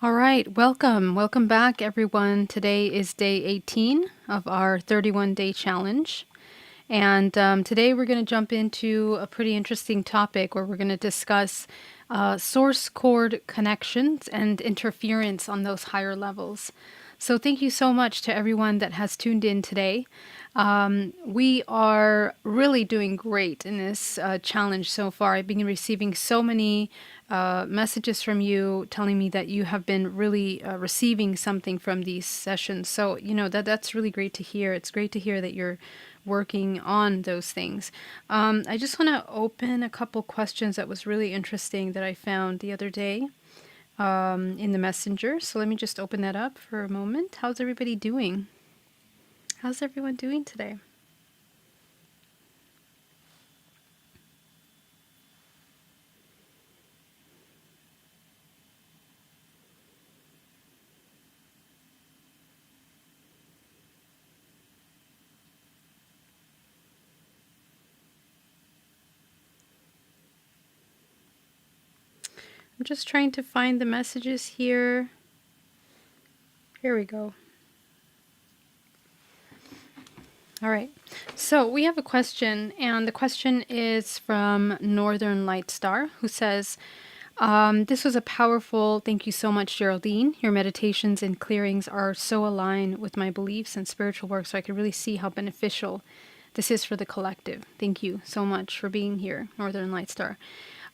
All right, welcome. Welcome back, everyone. Today is day 18 of our 31-day challenge. And today we're going to jump into a pretty interesting topic where we're going to discuss source chord connections and interference on those higher levels. So thank you so much to everyone that has tuned in today. We are really doing great in this challenge so far. I've been receiving so many messages from you telling me that you have been really receiving something from these sessions. So, that's really great to hear. It's great to hear that you're working on those things. I just want to open a couple questions that was really interesting that I found the other day in the messenger. So let me just open that up for a moment. How's everybody doing? How's everyone doing today? I'm just trying to find the messages here. Here we go. All right. So we have a question, and the question is from Northern Light Star, who says, this was a powerful, thank you so much, Geraldine. Your meditations and clearings are so aligned with my beliefs and spiritual work, so I could really see how beneficial this is for the collective. Thank you so much for being here, Northern Light Star.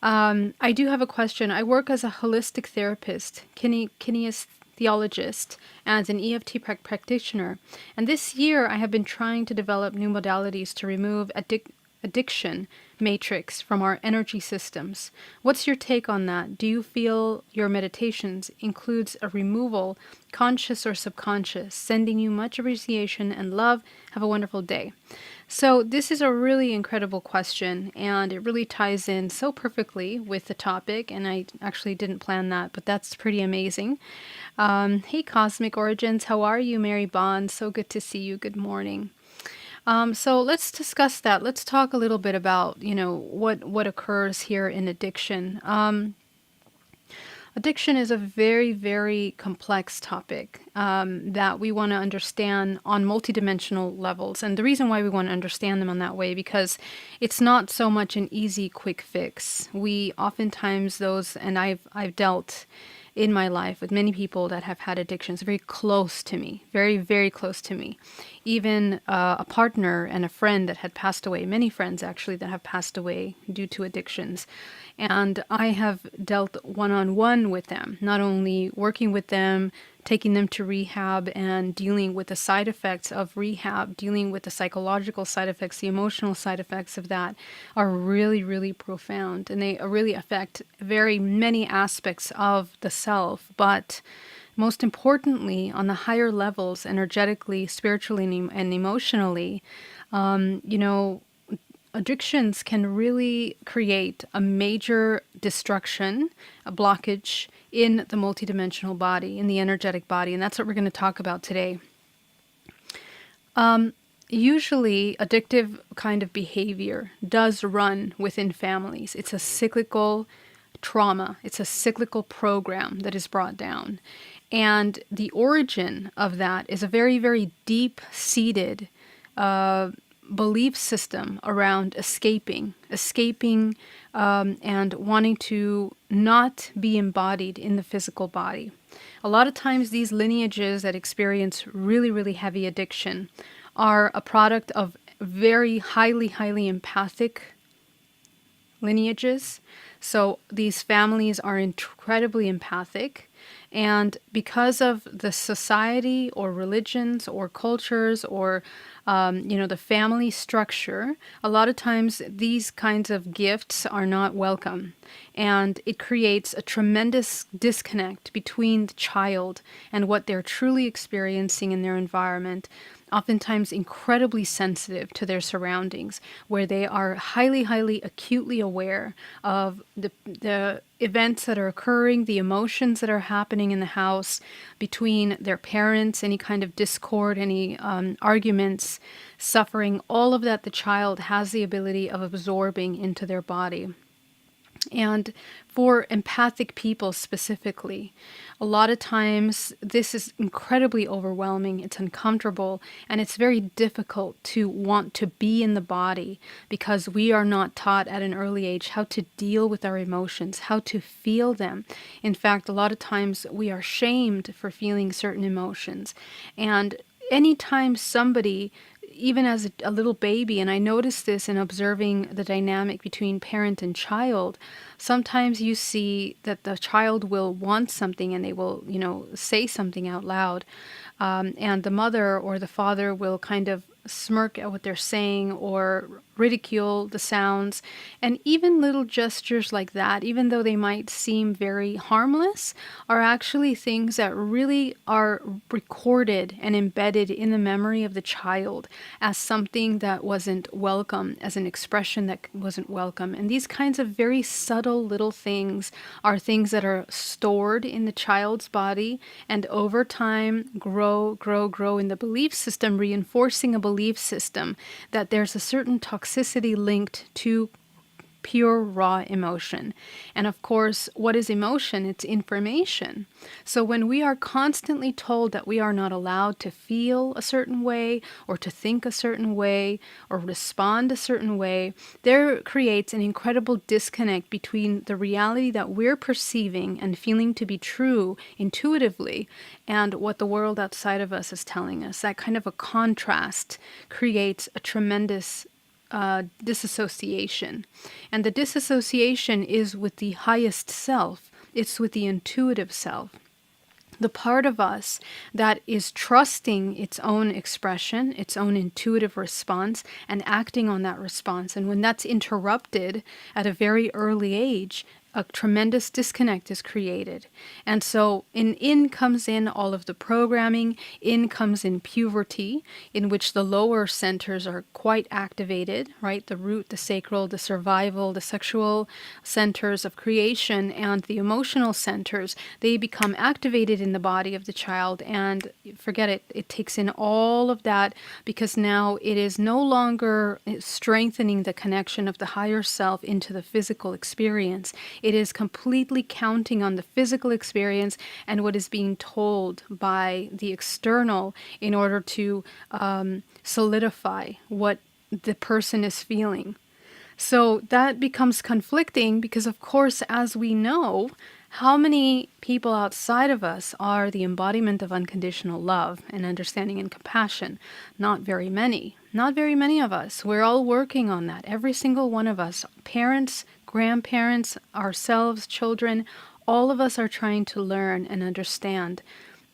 I do have a question. I work as a holistic therapist, kinesiologist, and an EFT practitioner. And this year, I have been trying to develop new modalities to remove addiction matrix from our energy systems. What's your take on that? Do you feel your meditations includes a removal, conscious or subconscious? Sending you much appreciation and love. Have a wonderful day. So this is a really incredible question, and it really ties in so perfectly with the topic, and I actually didn't plan that, but that's pretty amazing. Hey, Cosmic Origins, how are you, Mary Bond? So good to see you. Good morning. So let's discuss that. Let's talk a little bit about, what occurs here in addiction. Addiction is a very, very complex topic that we want to understand on multidimensional levels. And the reason why we want to understand them on that way, because it's not so much an easy, quick fix. We oftentimes and I've dealt in my life with many people that have had addictions very close to me, very, very close to me. Even a partner and a friend that had passed away, many friends actually that have passed away due to addictions. And I have dealt one-on-one with them, not only working with them, taking them to rehab and dealing with the side effects of rehab, dealing with the psychological side effects, the emotional side effects of that are really, really profound. And they really affect very many aspects of the self. But most importantly, on the higher levels, energetically, spiritually, and emotionally, addictions can really create a major destruction, a blockage in the multidimensional body, in the energetic body, and that's what we're going to talk about today. Usually, addictive kind of behavior does run within families. It's a cyclical trauma. It's a cyclical program that is brought down. And the origin of that is a very, very deep-seated belief system around escaping, and wanting to not be embodied in the physical body. A lot of times these lineages that experience really, really heavy addiction are a product of very highly, highly empathic lineages. So these families are incredibly empathic. And because of the society or religions or cultures or, the family structure, a lot of times these kinds of gifts are not welcome. And it creates a tremendous disconnect between the child and what they're truly experiencing in their environment, oftentimes incredibly sensitive to their surroundings, where they are highly, highly acutely aware of the events that are occurring, the emotions that are happening in the house between their parents, any kind of discord, any arguments, suffering, all of that the child has the ability of absorbing into their body. And for empathic people specifically, a lot of times this is incredibly overwhelming, it's uncomfortable, and it's very difficult to want to be in the body because we are not taught at an early age how to deal with our emotions, how to feel them. In fact, a lot of times we are shamed for feeling certain emotions. And anytime somebody, even as a little baby, and I noticed this in observing the dynamic between parent and child, sometimes you see that the child will want something and they will, say something out loud. And the mother or the father will kind of smirk at what they're saying or ridicule the sounds. And even little gestures like that, even though they might seem very harmless, are actually things that really are recorded and embedded in the memory of the child as something that wasn't welcome, as an expression that wasn't welcome. And these kinds of very subtle little things are things that are stored in the child's body and over time grow in the belief system, reinforcing a belief system that there's a certain toxicity linked to pure raw emotion. And of course, what is emotion? It's information. So when we are constantly told that we are not allowed to feel a certain way or to think a certain way or respond a certain way, there creates an incredible disconnect between the reality that we're perceiving and feeling to be true intuitively and what the world outside of us is telling us. That kind of a contrast creates a tremendous disassociation. And the disassociation is with the highest self. It's with the intuitive self. The part of us that is trusting its own expression, its own intuitive response, and acting on that response. And when that's interrupted at a very early age, a tremendous disconnect is created. And so in comes in all of the programming, in comes in puberty, in which the lower centers are quite activated, right? The root, the sacral, the survival, the sexual centers of creation, and the emotional centers, they become activated in the body of the child. And forget it, it takes in all of that because now it is no longer strengthening the connection of the higher self into the physical experience. It is completely counting on the physical experience and what is being told by the external in order to solidify what the person is feeling. So that becomes conflicting because, of course, as we know, how many people outside of us are the embodiment of unconditional love and understanding and compassion? Not very many. Not very many of us. We're all working on that. Every single one of us, parents, grandparents, ourselves, children, all of us are trying to learn and understand,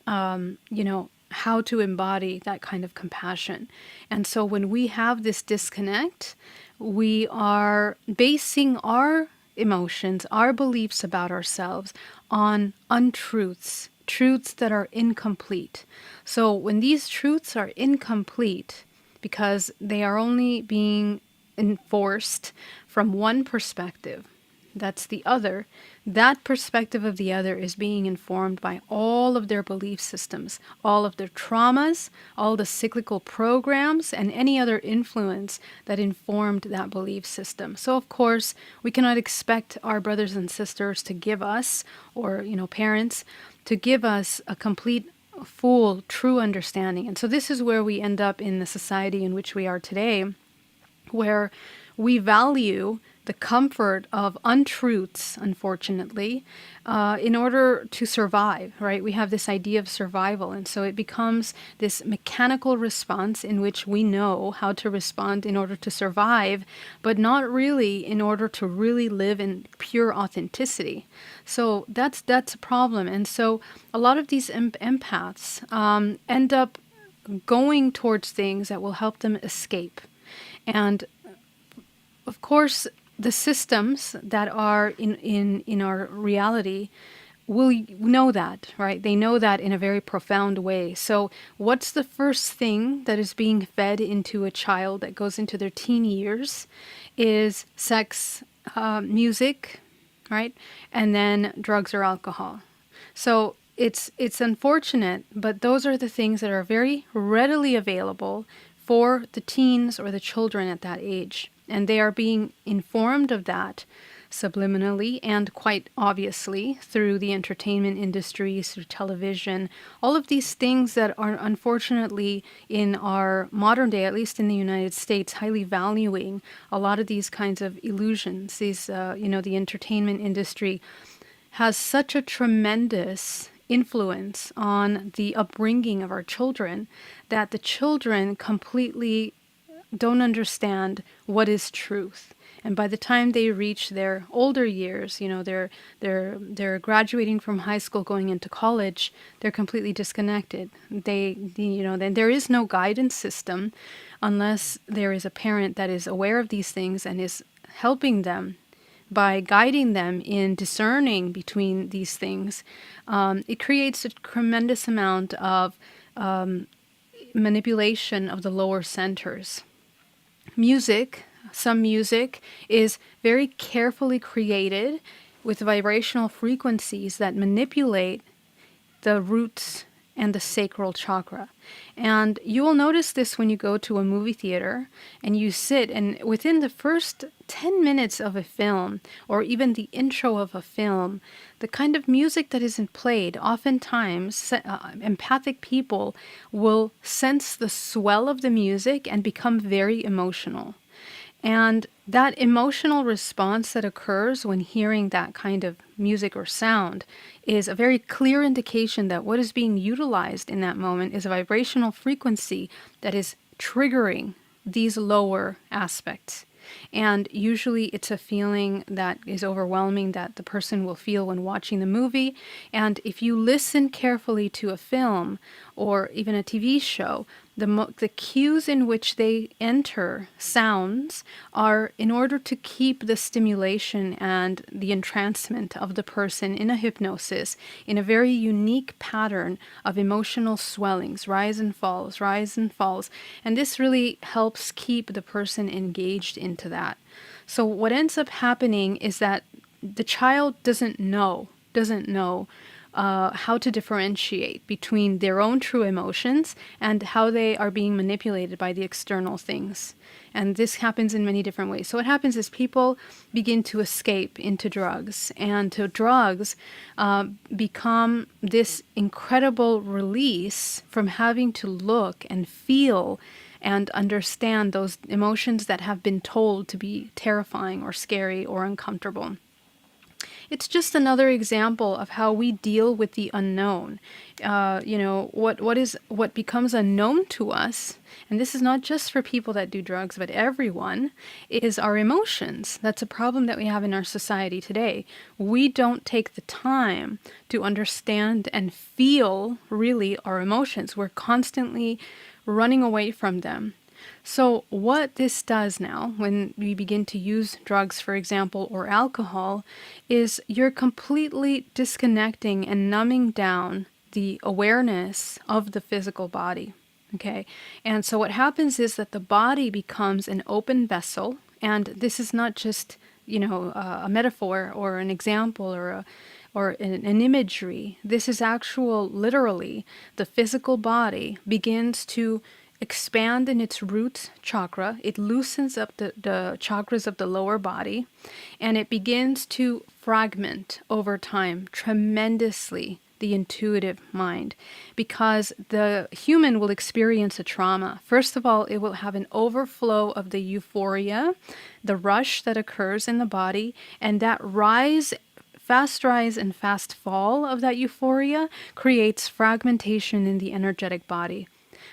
how to embody that kind of compassion. And so when we have this disconnect, we are basing our emotions, our beliefs about ourselves on untruths, truths that are incomplete. So when these truths are incomplete, because they are only being enforced from one perspective, that's the other, that perspective of the other is being informed by all of their belief systems, all of their traumas, all the cyclical programs, and any other influence that informed that belief system. So, of course, we cannot expect our brothers and sisters to give us, or, parents, to give us a complete, full, true understanding. And so this is where we end up in the society in which we are today, where we value the comfort of untruths, unfortunately, in order to survive, right? We have this idea of survival. And so it becomes this mechanical response in which we know how to respond in order to survive, but not really in order to really live in pure authenticity. So that's a problem. And so a lot of these empaths end up going towards things that will help them escape. And of course, the systems that are in our reality will know that, right? They know that in a very profound way. So what's the first thing that is being fed into a child that goes into their teen years is sex, music, right? And then drugs or alcohol. So it's unfortunate, but those are the things that are very readily available for the teens or the children at that age. And they are being informed of that subliminally and quite obviously through the entertainment industry, through television, all of these things that are unfortunately in our modern day, at least in the United States, highly valuing a lot of these kinds of illusions. The entertainment industry has such a tremendous influence on the upbringing of our children that the children completely don't understand what is truth. And by the time they reach their older years, they're graduating from high school, going into college, they're completely disconnected. Then there is no guidance system unless there is a parent that is aware of these things and is helping them by guiding them in discerning between these things. It creates a tremendous amount of manipulation of the lower centers. Some music is very carefully created with vibrational frequencies that manipulate the roots and the sacral chakra. And you will notice this when you go to a movie theater and you sit, and within the first 10 minutes of a film, or even the intro of a film, the kind of music that isn't played, oftentimes empathic people will sense the swell of the music and become very emotional. And that emotional response that occurs when hearing that kind of music or sound is a very clear indication that what is being utilized in that moment is a vibrational frequency that is triggering these lower aspects. And usually it's a feeling that is overwhelming that the person will feel when watching the movie. And if you listen carefully to a film or even a TV show, the cues in which they enter sounds are in order to keep the stimulation and the entrancement of the person in a hypnosis in a very unique pattern of emotional swellings, rise and falls, rise and falls. And this really helps keep the person engaged into that. So what ends up happening is that the child doesn't know how to differentiate between their own true emotions and how they are being manipulated by the external things. And this happens in many different ways. So what happens is people begin to escape into drugs, and to drugs become this incredible release from having to look and feel and understand those emotions that have been told to be terrifying or scary or uncomfortable. It's just another example of how we deal with the unknown. What becomes unknown to us, and this is not just for people that do drugs, but everyone, is our emotions. That's a problem that we have in our society today. We don't take the time to understand and feel really our emotions. We're constantly running away from them. So what this does now, when we begin to use drugs, for example, or alcohol, is you're completely disconnecting and numbing down the awareness of the physical body. Okay? And so what happens is that the body becomes an open vessel, and this is not just, a metaphor or an example or an imagery. This is literally, the physical body begins to expand in its root chakra. It loosens up the chakras of the lower body, and it begins to fragment over time tremendously the intuitive mind, because the human will experience a trauma. First of all, it will have an overflow of the euphoria, the rush that occurs in the body, and that fast rise and fast fall of that euphoria creates fragmentation in the energetic body.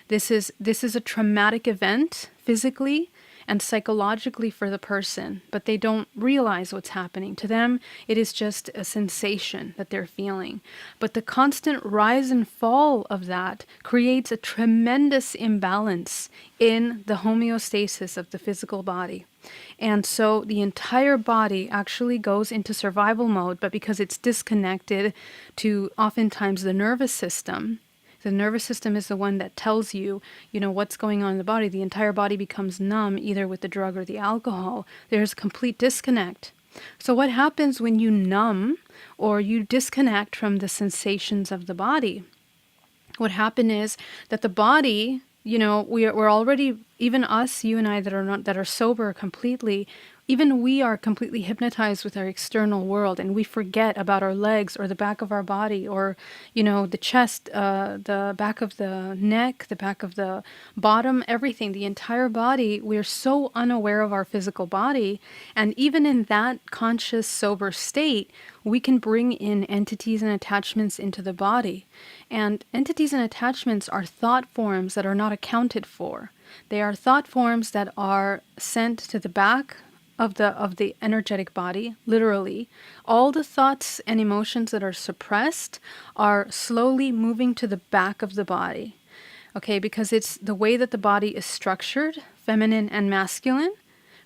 This is a traumatic event physically and psychologically for the person, but they don't realize what's happening. To them, it is just a sensation that they're feeling. But the constant rise and fall of that creates a tremendous imbalance in the homeostasis of the physical body. And so the entire body actually goes into survival mode, but because it's disconnected to oftentimes the nervous system, the nervous system is the one that tells you, what's going on in the body. The entire body becomes numb, either with the drug or the alcohol. There's complete disconnect. So what happens when you numb or you disconnect from the sensations of the body? What happened is that the body, we're already even us, you and I, that are sober completely, even we are completely hypnotized with our external world, and we forget about our legs or the back of our body, or the chest, the back of the neck, the back of the bottom, everything, the entire body. We're so unaware of our physical body, and even in that conscious sober state, we can bring in entities and attachments into the body. And entities and attachments are thought forms that are not accounted for. They are thought forms that are sent to the back of the energetic body, literally. All the thoughts and emotions that are suppressed are slowly moving to the back of the body. Okay, because it's the way that the body is structured, feminine and masculine,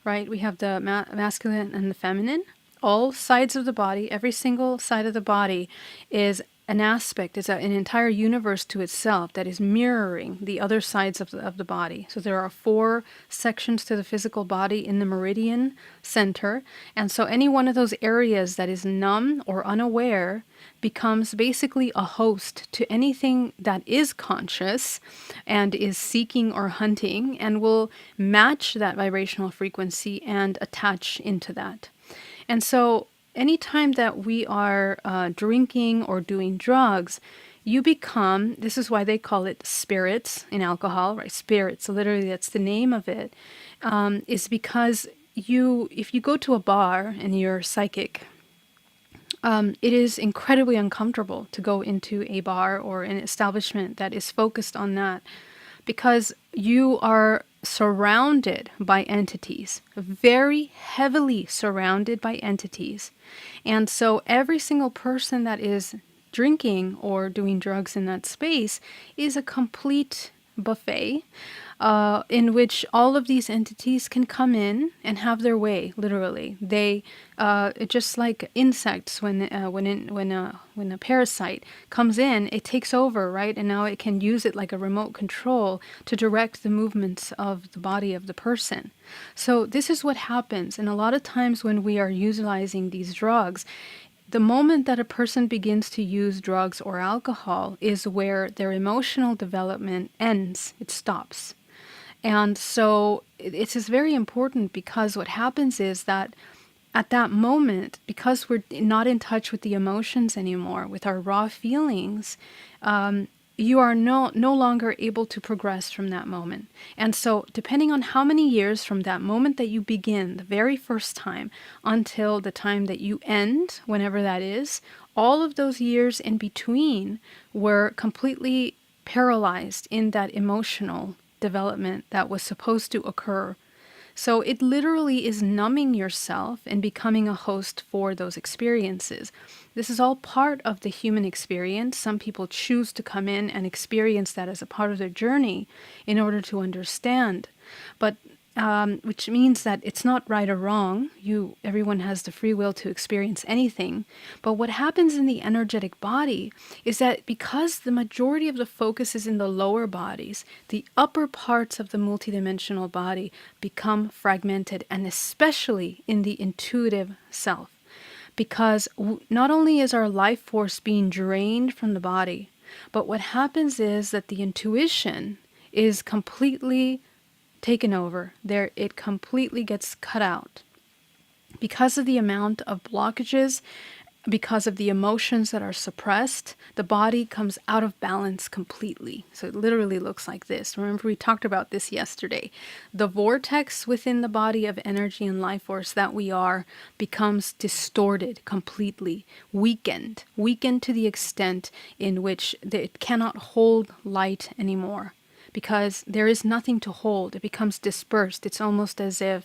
right? We have the masculine and the feminine. All sides of the body, every single side of the body is an aspect, is an entire universe to itself that is mirroring the other sides of the body. So there are 4 sections to the physical body in the meridian center. And so any one of those areas that is numb or unaware becomes basically a host to anything that is conscious and is seeking or hunting, and will match that vibrational frequency and attach into that. And so anytime that we are drinking or doing drugs, you become, this is why they call it spirits in alcohol, right? Spirits, literally that's the name of it, is because if you go to a bar and you're psychic, it is incredibly uncomfortable to go into a bar or an establishment that is focused on that, because you are surrounded by entities, very heavily surrounded by entities. And so every single person that is drinking or doing drugs in that space is a complete buffet, in which all of these entities can come in and have their way. Literally, they just like insects, when a parasite comes in, it takes over, right? And now it can use it like a remote control to direct the movements of the body of the person. So this is what happens, and a lot of times when we are utilizing these drugs, the moment that a person begins to use drugs or alcohol is where their emotional development ends. It stops. And so it's just very important, because what happens is that at that moment, because we're not in touch with the emotions anymore, with our raw feelings, you are no longer able to progress from that moment. And so depending on how many years from that moment that you begin, the very first time, until the time that you end, whenever that is, all of those years in between were completely paralyzed in that emotional development that was supposed to occur. So it literally is numbing yourself and becoming a host for those experiences. This is all part of the human experience. Some people choose to come in and experience that as a part of their journey in order to understand. But which means that it's not right or wrong. Everyone has the free will to experience anything. But what happens in the energetic body is that because the majority of the focus is in the lower bodies, the upper parts of the multidimensional body become fragmented, and especially in the intuitive self. Because not only is our life force being drained from the body, but what happens is that the intuition is completely taken over. It completely gets cut out because of the amount of blockages, because of the emotions that are suppressed. The body comes out of balance completely. So it literally looks like this. Remember, we talked about this yesterday. The vortex within the body of energy and life force that we are becomes distorted completely, weakened to the extent in which it cannot hold light anymore. Because there is nothing to hold. It becomes dispersed. It's almost as if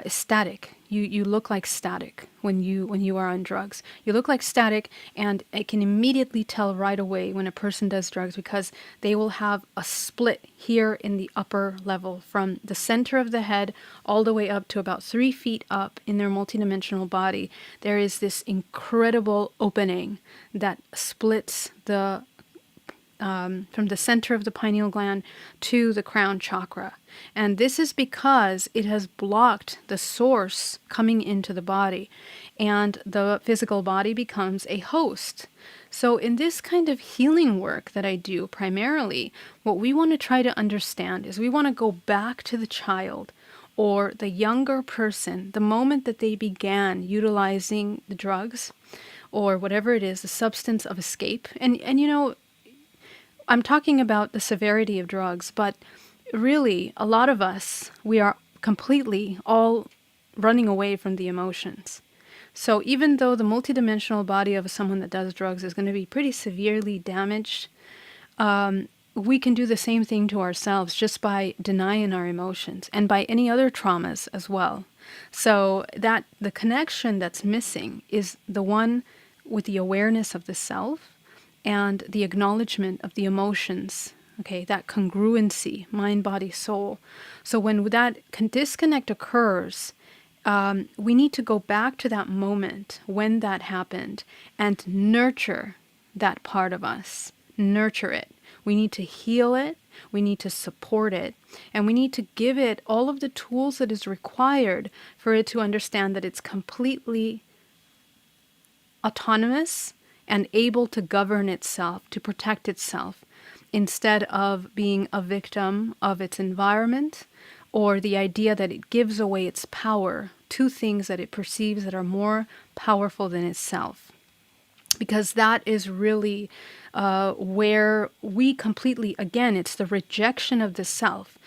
static. You look like static when you are on drugs. You look like static, and I can immediately tell right away when a person does drugs, because they will have a split here in the upper level, from the center of the head all the way up to about 3 feet up in their multidimensional body. There is this incredible opening that splits from the center of the pineal gland to the crown chakra. And this is because it has blocked the source coming into the body, and the physical body becomes a host. So, in this kind of healing work that I do primarily, what we want to try to understand is we want to go back to the child or the younger person, the moment that they began utilizing the drugs or whatever it is, the substance of escape. And you know, I'm talking about the severity of drugs, but really, a lot of us, we are completely all running away from the emotions. So even though the multidimensional body of someone that does drugs is going to be pretty severely damaged, we can do the same thing to ourselves just by denying our emotions and by any other traumas as well. So that the connection that's missing is the one with the awareness of the self and the acknowledgement of the emotions. Okay, that congruency, mind, body, soul. So when that disconnect occurs, we need to go back to that moment when that happened and nurture that part of us. Nurture it. We need to heal it. We need to support it. And we need to give it all of the tools that is required for it to understand that it's completely autonomous and able to govern itself, to protect itself, instead of being a victim of its environment or the idea that it gives away its power to things that it perceives that are more powerful than itself. Because that is really where we completely, again, it's the rejection of the self.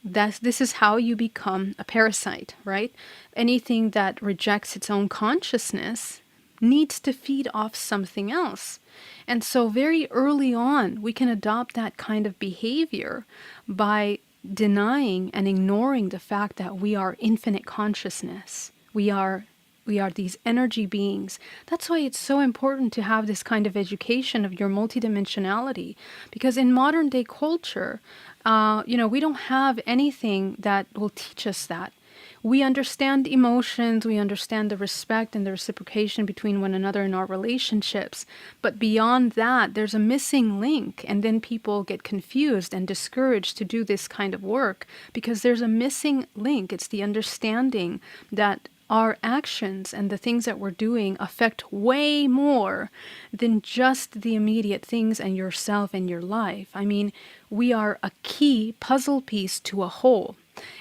This is how you become a parasite, right? Anything that rejects its own consciousness needs to feed off something else. And so very early on, we can adopt that kind of behavior by denying and ignoring the fact that we are infinite consciousness. We are these energy beings. That's why it's so important to have this kind of education of your multidimensionality. Because in modern day culture, we don't have anything that will teach us that. We understand emotions, we understand the respect and the reciprocation between one another in our relationships. But beyond that, there's a missing link. And then people get confused and discouraged to do this kind of work because there's a missing link. It's the understanding that our actions and the things that we're doing affect way more than just the immediate things and yourself and your life. I mean, we are a key puzzle piece to a whole.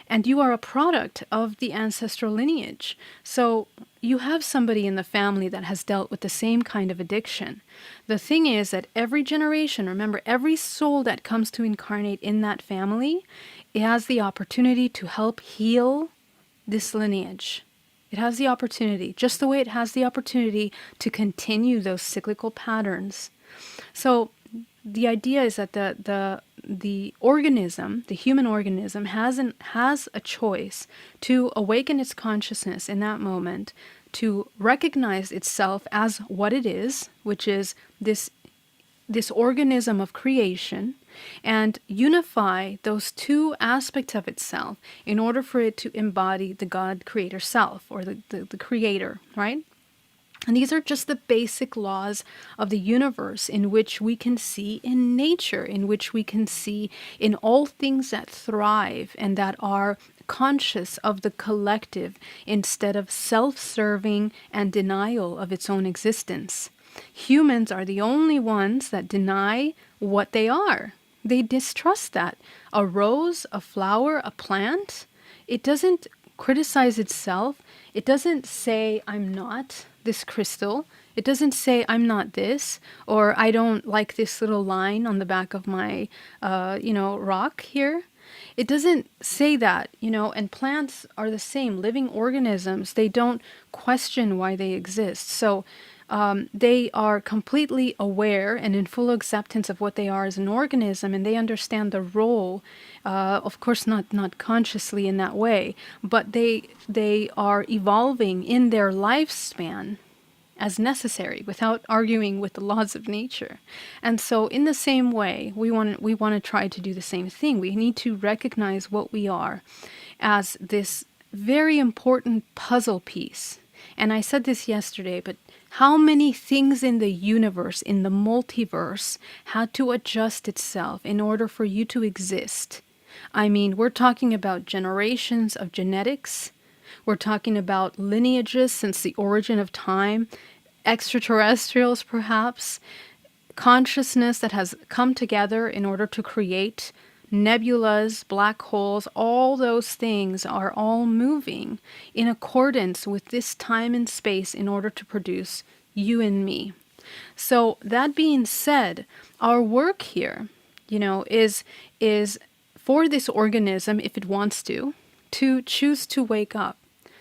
And you are a product of the ancestral lineage. So you have somebody in the family that has dealt with the same kind of addiction. The thing is that every generation, remember, every soul that comes to incarnate in that family, it has the opportunity to help heal this lineage. It has the opportunity, just the way it has the opportunity to continue those cyclical patterns. So the idea is that the organism, the human organism, has a choice to awaken its consciousness in that moment, to recognize itself as what it is, which is this organism of creation, and unify those two aspects of itself in order for it to embody the God creator self, or the creator, right? And these are just the basic laws of the universe in which we can see in nature, in which we can see in all things that thrive and that are conscious of the collective instead of self-serving and denial of its own existence. Humans are the only ones that deny what they are. They distrust that. A rose, a flower, a plant, it doesn't criticize itself. It doesn't say, I'm not this crystal. It doesn't say, I'm not this, or I don't like this little line on the back of my, rock here. It doesn't say that, and plants are the same. Living organisms, they don't question why they exist. So they are completely aware and in full acceptance of what they are as an organism, and they understand the role, of course not consciously in that way, but they are evolving in their lifespan as necessary without arguing with the laws of nature. And so in the same way, we want to try to do the same thing. We need to recognize what we are as this very important puzzle piece. And I said this yesterday, but how many things in the universe, in the multiverse, had to adjust itself in order for you to exist? I mean, we're talking about generations of genetics. We're talking about lineages since the origin of time. extraterrestrials perhaps, consciousness that has come together in order to create nebulas, black holes, all those things are all moving in accordance with this time and space in order to produce you and me. So that being said, our work here, is for this organism, if it wants to choose to wake up,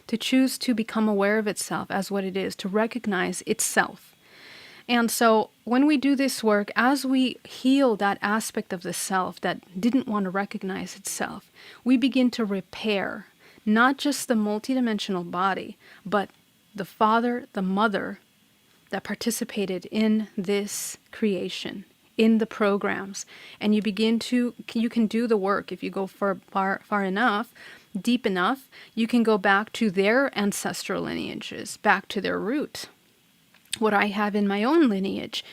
to choose to become aware of itself as what it is, to recognize itself. And so when we do this work, as we heal that aspect of the self that didn't want to recognize itself, we begin to repair not just the multidimensional body, but the father, the mother that participated in this creation, in the programs. And you can do the work if you go far enough, deep enough, you can go back to their ancestral lineages, back to their root. What I have in my own lineage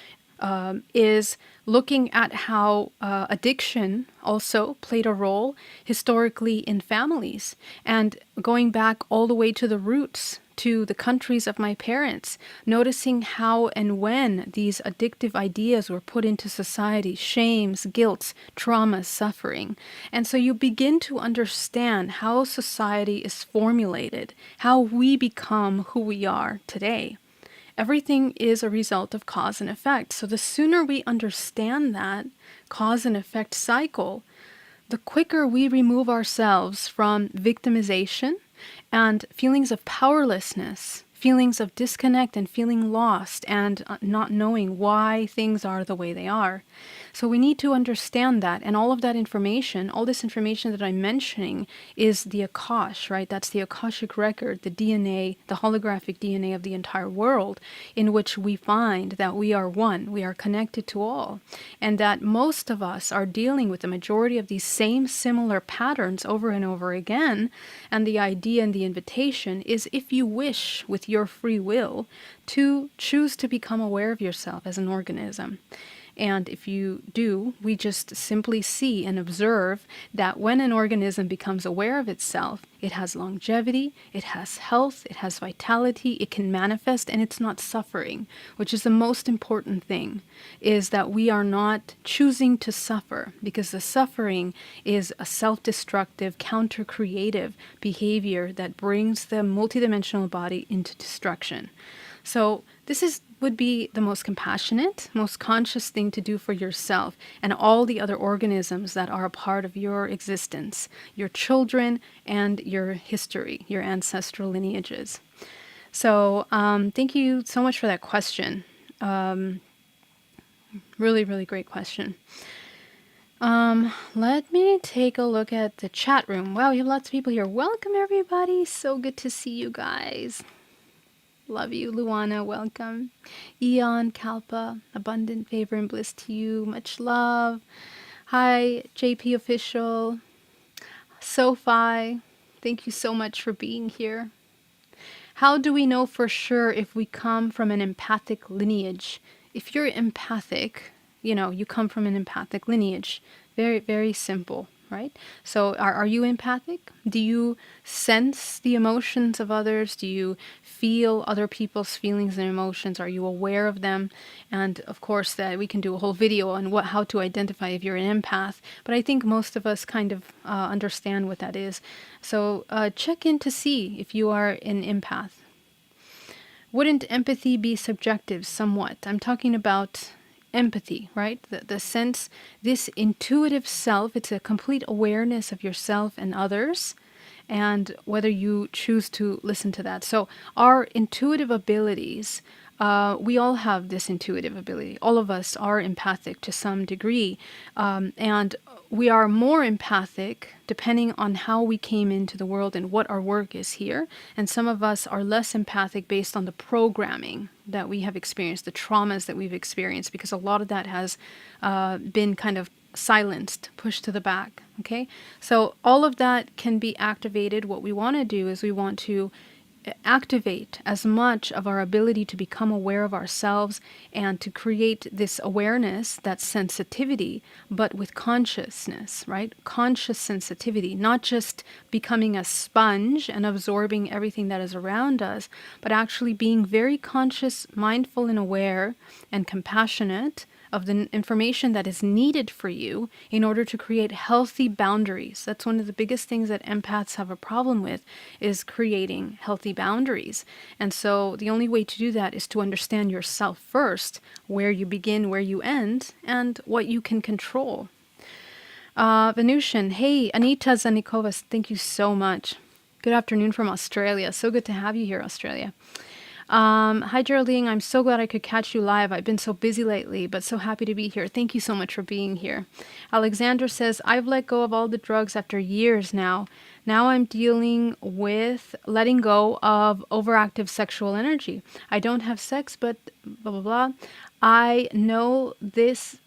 is looking at how addiction also played a role historically in families, and going back all the way to the roots, to the countries of my parents, noticing how and when these addictive ideas were put into society, shames, guilts, traumas, suffering. And so you begin to understand how society is formulated, how we become who we are today. Everything is a result of cause and effect. So the sooner we understand that cause and effect cycle, the quicker we remove ourselves from victimization and feelings of powerlessness, feelings of disconnect and feeling lost and not knowing why things are the way they are. So we need to understand that, and all of that information, all this information that I'm mentioning is the Akash, right? That's the Akashic record, the DNA, the holographic DNA of the entire world, in which we find that we are one, we are connected to all, and that most of us are dealing with the majority of these same similar patterns over and over again. And the idea and the invitation is, if you wish with your free will, to choose to become aware of yourself as an organism. And if you do, we just simply see and observe that when an organism becomes aware of itself, it has longevity, it has health, it has vitality, it can manifest, and it's not suffering, which is the most important thing, is that we are not choosing to suffer, because the suffering is a self-destructive, counter-creative behavior that brings the multidimensional body into destruction. So this would be the most compassionate, most conscious thing to do for yourself and all the other organisms that are a part of your existence, your children and your history, your ancestral lineages. So thank you so much for that question. Really, really great question. Let me take a look at the chat room. Wow, you have lots of people here. Welcome, everybody. So good to see you guys. Love you, Luana. Welcome. Eon, Kalpa, abundant favor and bliss to you. Much love. Hi, JP Official. Sophie, thank you so much for being here. How do we know for sure if we come from an empathic lineage? If you're empathic, you come from an empathic lineage. Very, very simple, right? So are you empathic? Do you sense the emotions of others? Do you feel other people's feelings and emotions? Are you aware of them? And of course, that we can do a whole video on how to identify if you're an empath. But I think most of us kind of understand what that is. So check in to see if you are an empath. Wouldn't empathy be subjective somewhat? I'm talking about empathy, right? The sense, this intuitive self, it's a complete awareness of yourself and others, and whether you choose to listen to that. So our intuitive abilities, we all have this intuitive ability. All of us are empathic to some degree, and we are more empathic depending on how we came into the world and what our work is here. And some of us are less empathic based on the programming that we have experienced, the traumas that we've experienced, because a lot of that has been kind of silenced, pushed to the back. Okay, so all of that can be activated. What we want to do is we want to activate as much of our ability to become aware of ourselves and to create this awareness, that sensitivity, but with consciousness, right? Conscious sensitivity, not just becoming a sponge and absorbing everything that is around us, but actually being very conscious, mindful, and aware and compassionate of the information that is needed for you in order to create healthy boundaries. That's one of the biggest things that empaths have a problem with, is creating healthy boundaries. And so the only way to do that is to understand yourself first, where you begin, where you end, and what you can control. Venusian, hey, Anita Zanikovas, thank you so much. Good afternoon from Australia. So good to have you here, Australia. Hi, Geraldine. I'm so glad I could catch you live. I've been so busy lately, but so happy to be here. Thank you so much for being here. Alexander says, I've let go of all the drugs after years now. Now I'm dealing with letting go of overactive sexual energy. I don't have sex, but blah, blah, blah. I know this,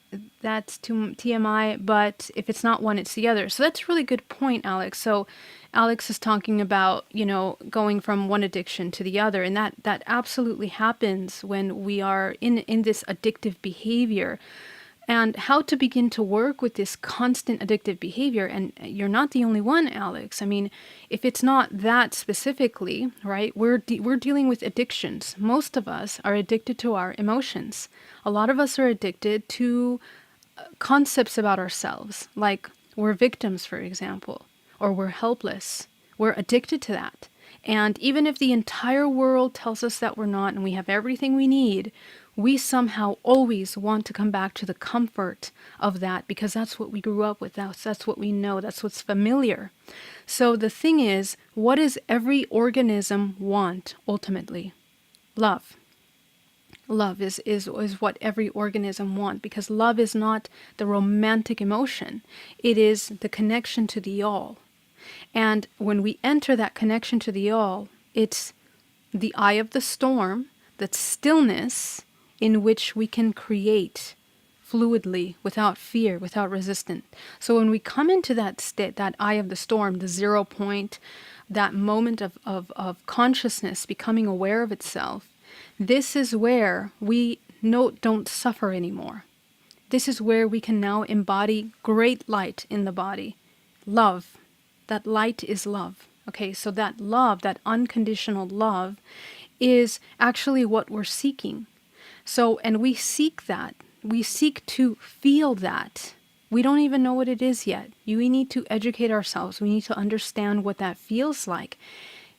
that's too TMI, but if it's not one, it's the other. So that's a really good point, Alex. So Alex is talking about, going from one addiction to the other. And that absolutely happens when we are in this addictive behavior. And how to begin to work with this constant addictive behavior. And you're not the only one, Alex. I mean, if it's not that specifically, right, we're dealing with addictions. Most of us are addicted to our emotions. A lot of us are addicted to concepts about ourselves, like we're victims, for example, or we're helpless. We're addicted to that. And even if the entire world tells us that we're not and we have everything we need, we somehow always want to come back to the comfort of that because that's what we grew up with. That's what we know. That's what's familiar. So the thing is, what does every organism want ultimately? Love. Love is what every organism wants, because love is not the romantic emotion. It is the connection to the all. And when we enter that connection to the all, it's the eye of the storm, that stillness in which we can create fluidly, without fear, without resistance. So when we come into that state, that eye of the storm, the 0 point, that moment of consciousness becoming aware of itself, this is where we don't suffer anymore. This is where we can now embody great light in the body. Love. That light is love. Okay, so that love, that unconditional love, is actually what we're seeking. So, and we seek that. We seek to feel that. We don't even know what it is yet. We need to educate ourselves. We need to understand what that feels like.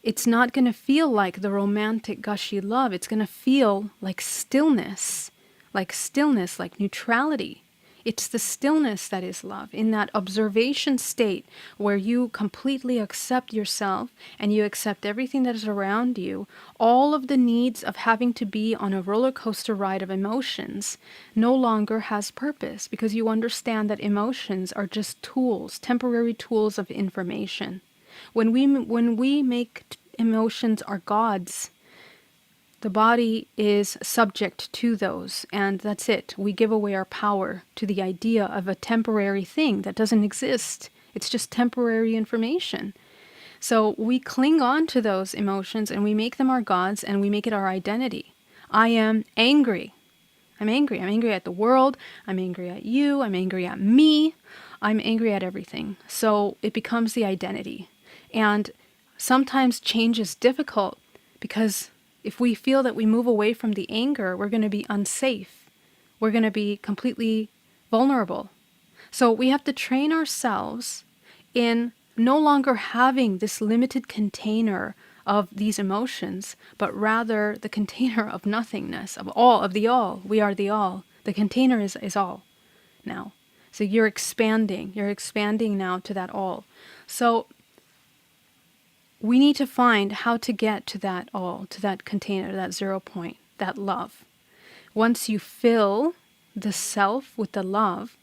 It's not going to feel like the romantic, gushy love. It's going to feel like stillness, like neutrality. It's the stillness that is love, in that observation state where you completely accept yourself and you accept everything that is around you. All of the needs of having to be on a roller coaster ride of emotions no longer has purpose, because you understand that emotions are just tools, temporary tools of information. When we make emotions our gods, the body is subject to those, and that's it. We give away our power to the idea of a temporary thing that doesn't exist. It's just temporary information. So we cling on to those emotions and we make them our gods and we make it our identity. I am angry. I'm angry. I'm angry at the world. I'm angry at you. I'm angry at me. I'm angry at everything. So it becomes the identity. And sometimes change is difficult because if we feel that we move away from the anger, we're going to be unsafe. We're going to be completely vulnerable. So we have to train ourselves in no longer having this limited container of these emotions, but rather the container of nothingness, of the all. We are the all. The container is all now. So you're expanding now to that all. So we need to find how to get to that all, to that container, that 0 point, that love. Once you fill the self with the love,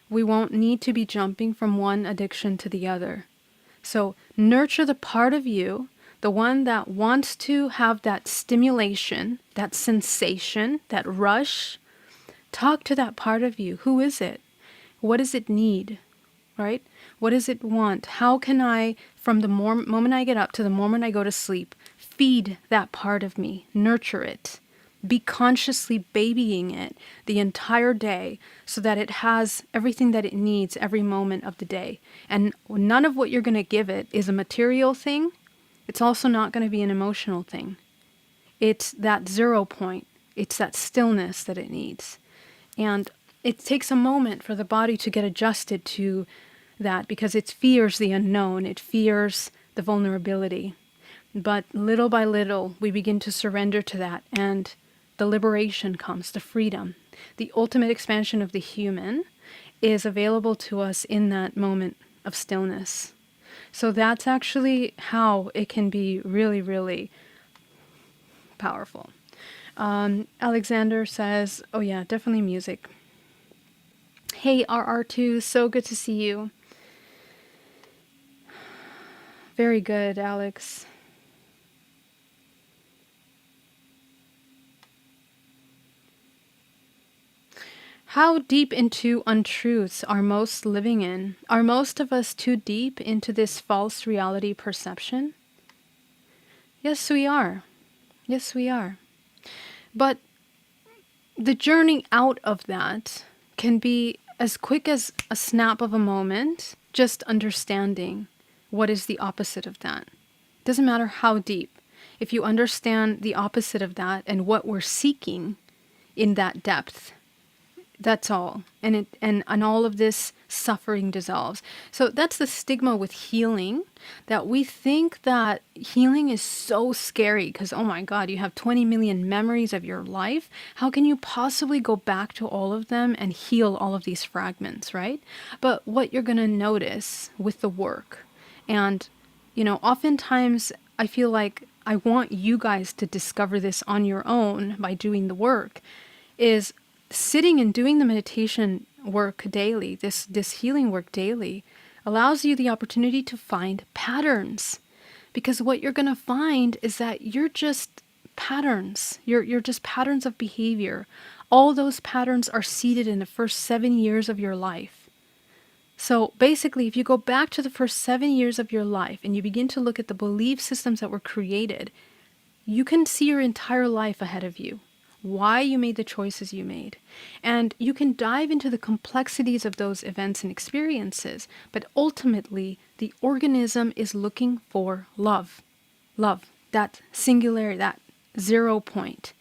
we won't need to be jumping from one addiction to the other. So nurture the part of you, the one that wants to have that stimulation, that sensation, that rush. Talk to that part of you. Who is it? What does it need? Right? What does it want? How can I, from the moment I get up to the moment I go to sleep, feed that part of me, nurture it, be consciously babying it the entire day so that it has everything that it needs every moment of the day. And none of what you're going to give it is a material thing. It's also not going to be an emotional thing. It's that 0 point. It's that stillness that it needs. And it takes a moment for the body to get adjusted to that because it fears the unknown. It fears the vulnerability. But little by little, we begin to surrender to that, and the liberation comes, the freedom. The ultimate expansion of the human is available to us in that moment of stillness. So that's actually how it can be really, really powerful. Alexander says, oh yeah, definitely music. Hey, RR2, so good to see you. Very good, Alex. How deep into untruths are most living in? Are most of us too deep into this false reality perception? Yes, we are. Yes, we are. But the journey out of that can be as quick as a snap of a moment, just understanding what is the opposite of that. Doesn't matter how deep. If you understand the opposite of that and what we're seeking in that depth, that's all. And all of this suffering dissolves. So that's the stigma with healing, that we think that healing is so scary because, oh my God, you have 20 million memories of your life. How can you possibly go back to all of them and heal all of these fragments, right? But what you're going to notice with the work, and, oftentimes I feel like I want you guys to discover this on your own by doing the work, is sitting and doing the meditation work daily, this healing work daily, allows you the opportunity to find patterns. Because what you're going to find is that you're just patterns. You're just patterns of behavior. All those patterns are seated in the first 7 years of your life. So basically, if you go back to the first 7 years of your life and you begin to look at the belief systems that were created, you can see your entire life ahead of you. Why you made the choices you made. And you can dive into the complexities of those events and experiences, but ultimately the organism is looking for love. Love, that singularity, that 0 point.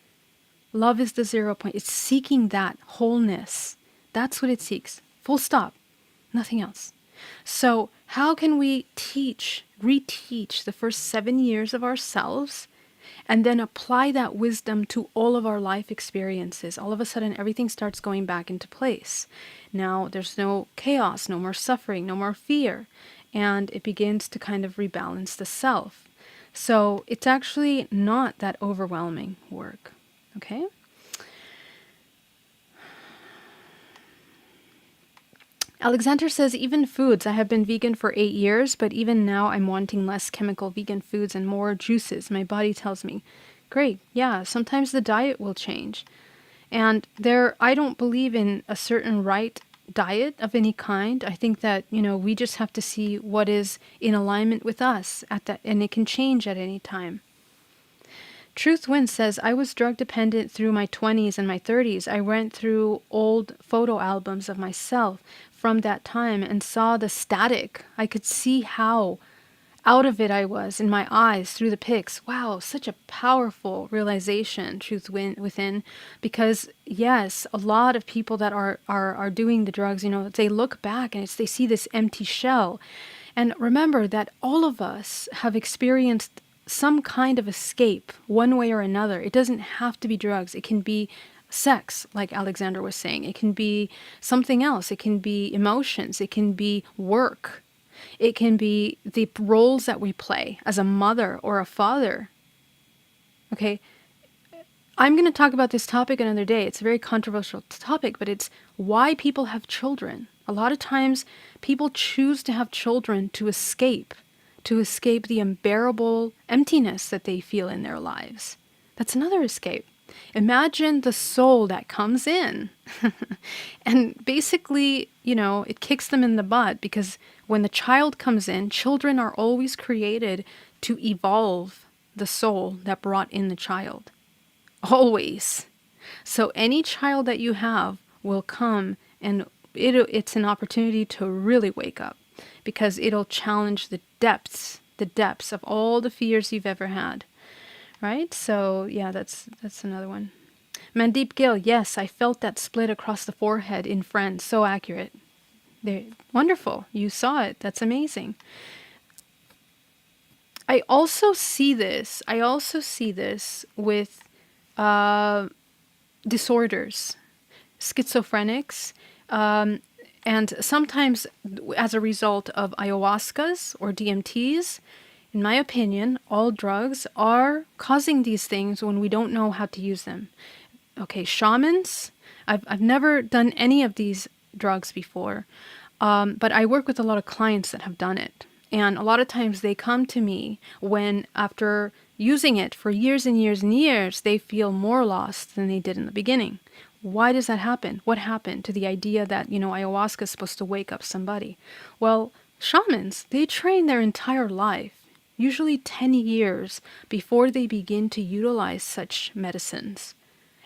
Love is the 0 point. It's seeking that wholeness. That's what it seeks. Full stop. Nothing else. So how can we reteach the first 7 years of ourselves and then apply that wisdom to all of our life experiences? All of a sudden, everything starts going back into place. Now, there's no chaos, no more suffering, no more fear, and it begins to kind of rebalance the self. So it's actually not that overwhelming work, okay? Alexander says, even foods. I have been vegan for 8 years, but even now I'm wanting less chemical vegan foods and more juices. My body tells me, great, yeah, sometimes the diet will change. And I don't believe in a certain right diet of any kind. I think that, we just have to see what is in alignment with us and it can change at any time. Truth Wins says, I was drug dependent through my 20s and my 30s. I went through old photo albums of myself from that time and saw the static. I could see how out of it I was in my eyes through the pics. Wow, such a powerful realization, Truth Within, because yes, a lot of people that are doing the drugs, they look back and they see this empty shell. And remember that all of us have experienced some kind of escape one way or another. It doesn't have to be drugs. It can be sex, like Alexander was saying. It can be something else. It can be emotions. It can be work. It can be the roles that we play as a mother or a father. Okay, I'm going to talk about this topic another day. It's a very controversial topic, but it's why people have children. A lot of times people choose to have children to escape the unbearable emptiness that they feel in their lives. That's another escape. Imagine the soul that comes in and basically, it kicks them in the butt, because when the child comes in, children are always created to evolve the soul that brought in the child. Always. So any child that you have will come, and it's an opportunity to really wake up, because it'll challenge the depths of all the fears you've ever had. Right? So yeah, that's another one. Mandeep Gill, yes, I felt that split across the forehead in Friends. So accurate. Wonderful. You saw it. That's amazing. I also see this with disorders, schizophrenics, and sometimes as a result of ayahuascas or DMTs. In my opinion, all drugs are causing these things when we don't know how to use them. Okay, shamans, I've never done any of these drugs before, but I work with a lot of clients that have done it. And a lot of times they come to me when, after using it for years and years and years, they feel more lost than they did in the beginning. Why does that happen? What happened to the idea that, ayahuasca is supposed to wake up somebody? Well, shamans, they train their entire life, usually 10 years, before they begin to utilize such medicines.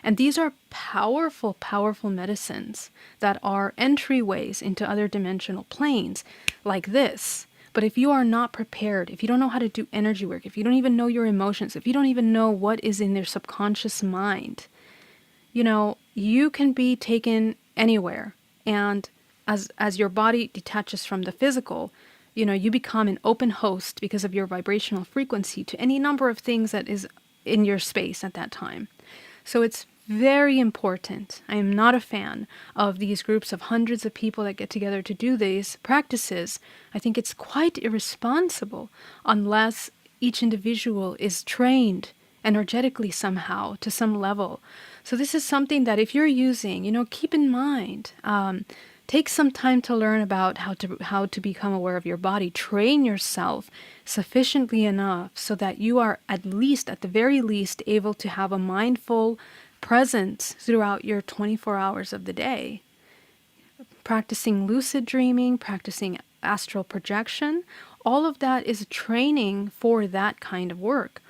And these are powerful, powerful medicines that are entryways into other dimensional planes like this. But if you are not prepared, if you don't know how to do energy work, if you don't even know your emotions, if you don't even know what is in their subconscious mind, you can be taken anywhere. And as your body detaches from the physical, you become an open host because of your vibrational frequency to any number of things that is in your space at that time. So it's very important. I am not a fan of these groups of hundreds of people that get together to do these practices. I think it's quite irresponsible unless each individual is trained energetically somehow to some level. So this is something that if you're using, keep in mind. Take some time to learn about how to become aware of your body. Train yourself sufficiently enough so that you are at the very least, able to have a mindful presence throughout your 24 hours of the day. Practicing lucid dreaming, practicing astral projection, all of that is training for that kind of work.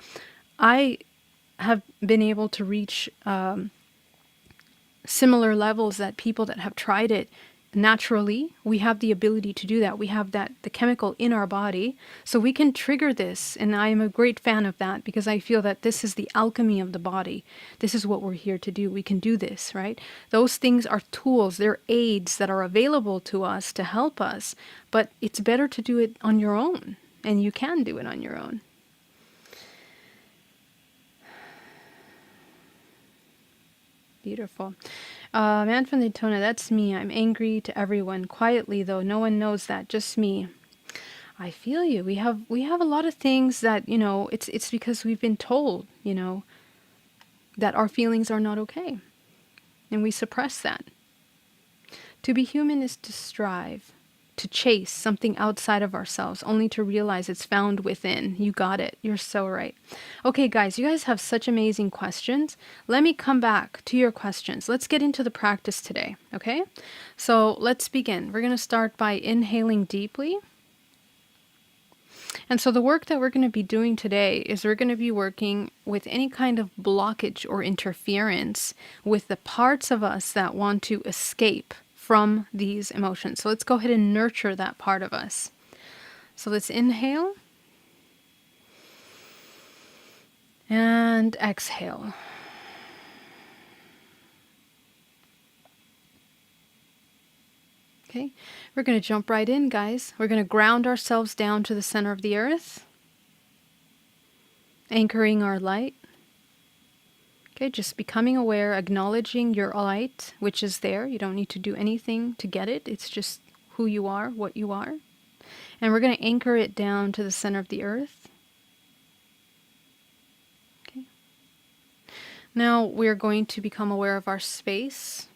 I have been able to reach similar levels that people that have tried it naturally. We have the ability to do that. We have the chemical in our body, so we can trigger this. And I am a great fan of that because I feel that this is the alchemy of the body. This is what we're here to do. We can do this, right? Those things are tools. They're aids that are available to us to help us, but it's better to do it on your own, and you can do it on your own. Beautiful. Man from Daytona, that's me. I'm angry to everyone. Quietly, though, no one knows that. Just me. I feel you. We have a lot of things that, it's because we've been told, that our feelings are not okay. And we suppress that. To be human is to strive, to chase something outside of ourselves, only to realize it's found within. You got it. You're so right. Okay, guys, you guys have such amazing questions. Let me come back to your questions. Let's get into the practice today, okay? So let's begin. We're going to start by inhaling deeply. And so the work that we're going to be doing today is we're going to be working with any kind of blockage or interference with the parts of us that want to escape from these emotions. So let's go ahead and nurture that part of us. So let's inhale and exhale. Okay, we're going to jump right in, guys. We're going to ground ourselves down to the center of the earth, anchoring our light. Okay, just becoming aware, acknowledging your light, which is there. You don't need to do anything to get it. It's just who you are, what you are. And we're going to anchor it down to the center of the earth. Okay. Now we're going to become aware of our space.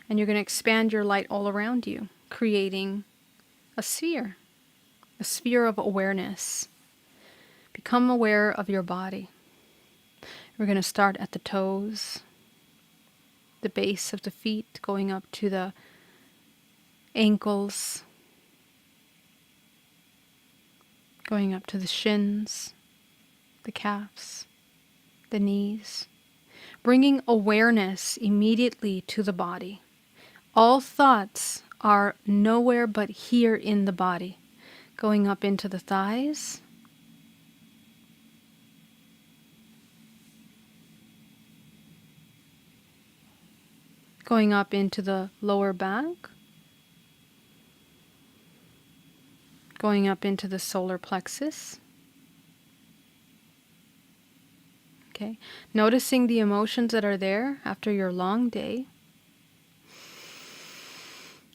And you're going to expand your light all around you, creating a sphere of awareness. Become aware of your body. We're going to start at the toes, the base of the feet, going up to the ankles, going up to the shins, the calves, the knees, bringing awareness immediately to the body. All thoughts are nowhere but here in the body. Going up into the thighs, going up into the lower back, going up into the solar plexus. Okay, noticing the emotions that are there after your long day.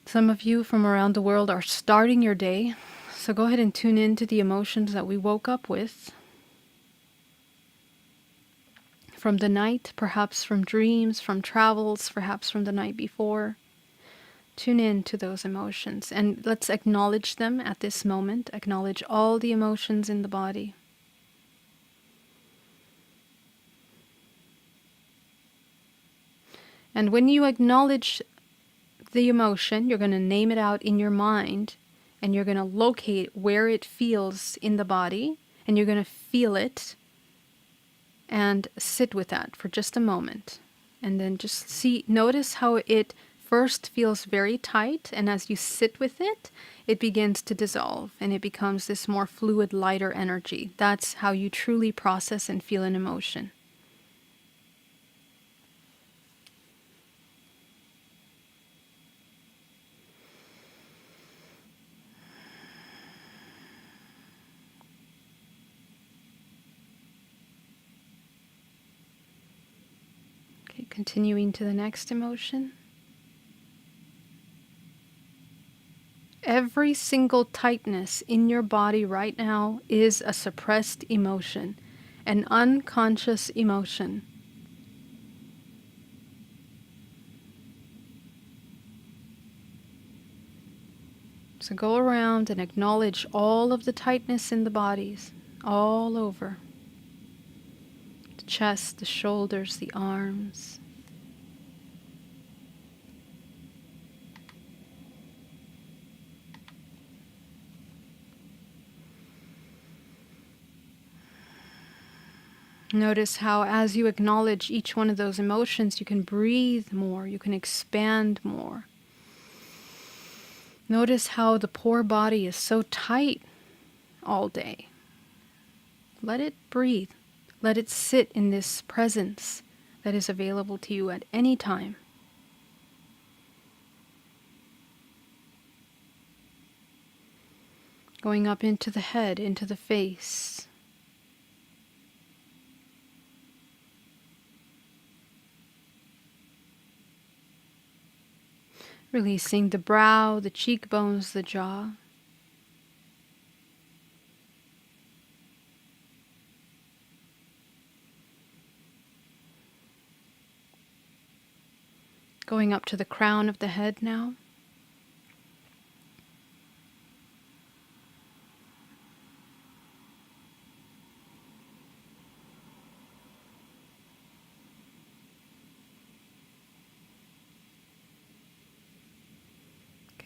Some of you from around the world are starting your day, so go ahead and tune in to the emotions that we woke up with. From the night, perhaps from dreams, from travels, perhaps from the night before. Tune in to those emotions and let's acknowledge them at this moment. Acknowledge all the emotions in the body. And when you acknowledge the emotion, you're going to name it out in your mind and you're going to locate where it feels in the body and you're going to feel it and sit with that for just a moment. And then just notice how it first feels very tight, and as you sit with it, it begins to dissolve and it becomes this more fluid, lighter energy. That's how you truly process and feel an emotion. Okay, continuing to the next emotion. Every single tightness in your body right now is a suppressed emotion, an unconscious emotion. So go around and acknowledge all of the tightness in the bodies, all over. The chest, the shoulders, the arms. Notice how as you acknowledge each one of those emotions, you can breathe more, you can expand more. Notice how the poor body is so tight all day. Let it breathe. Let it sit in this presence that is available to you at any time. Going up into the head, into the face. Releasing the brow, the cheekbones, the jaw. Going up to the crown of the head now.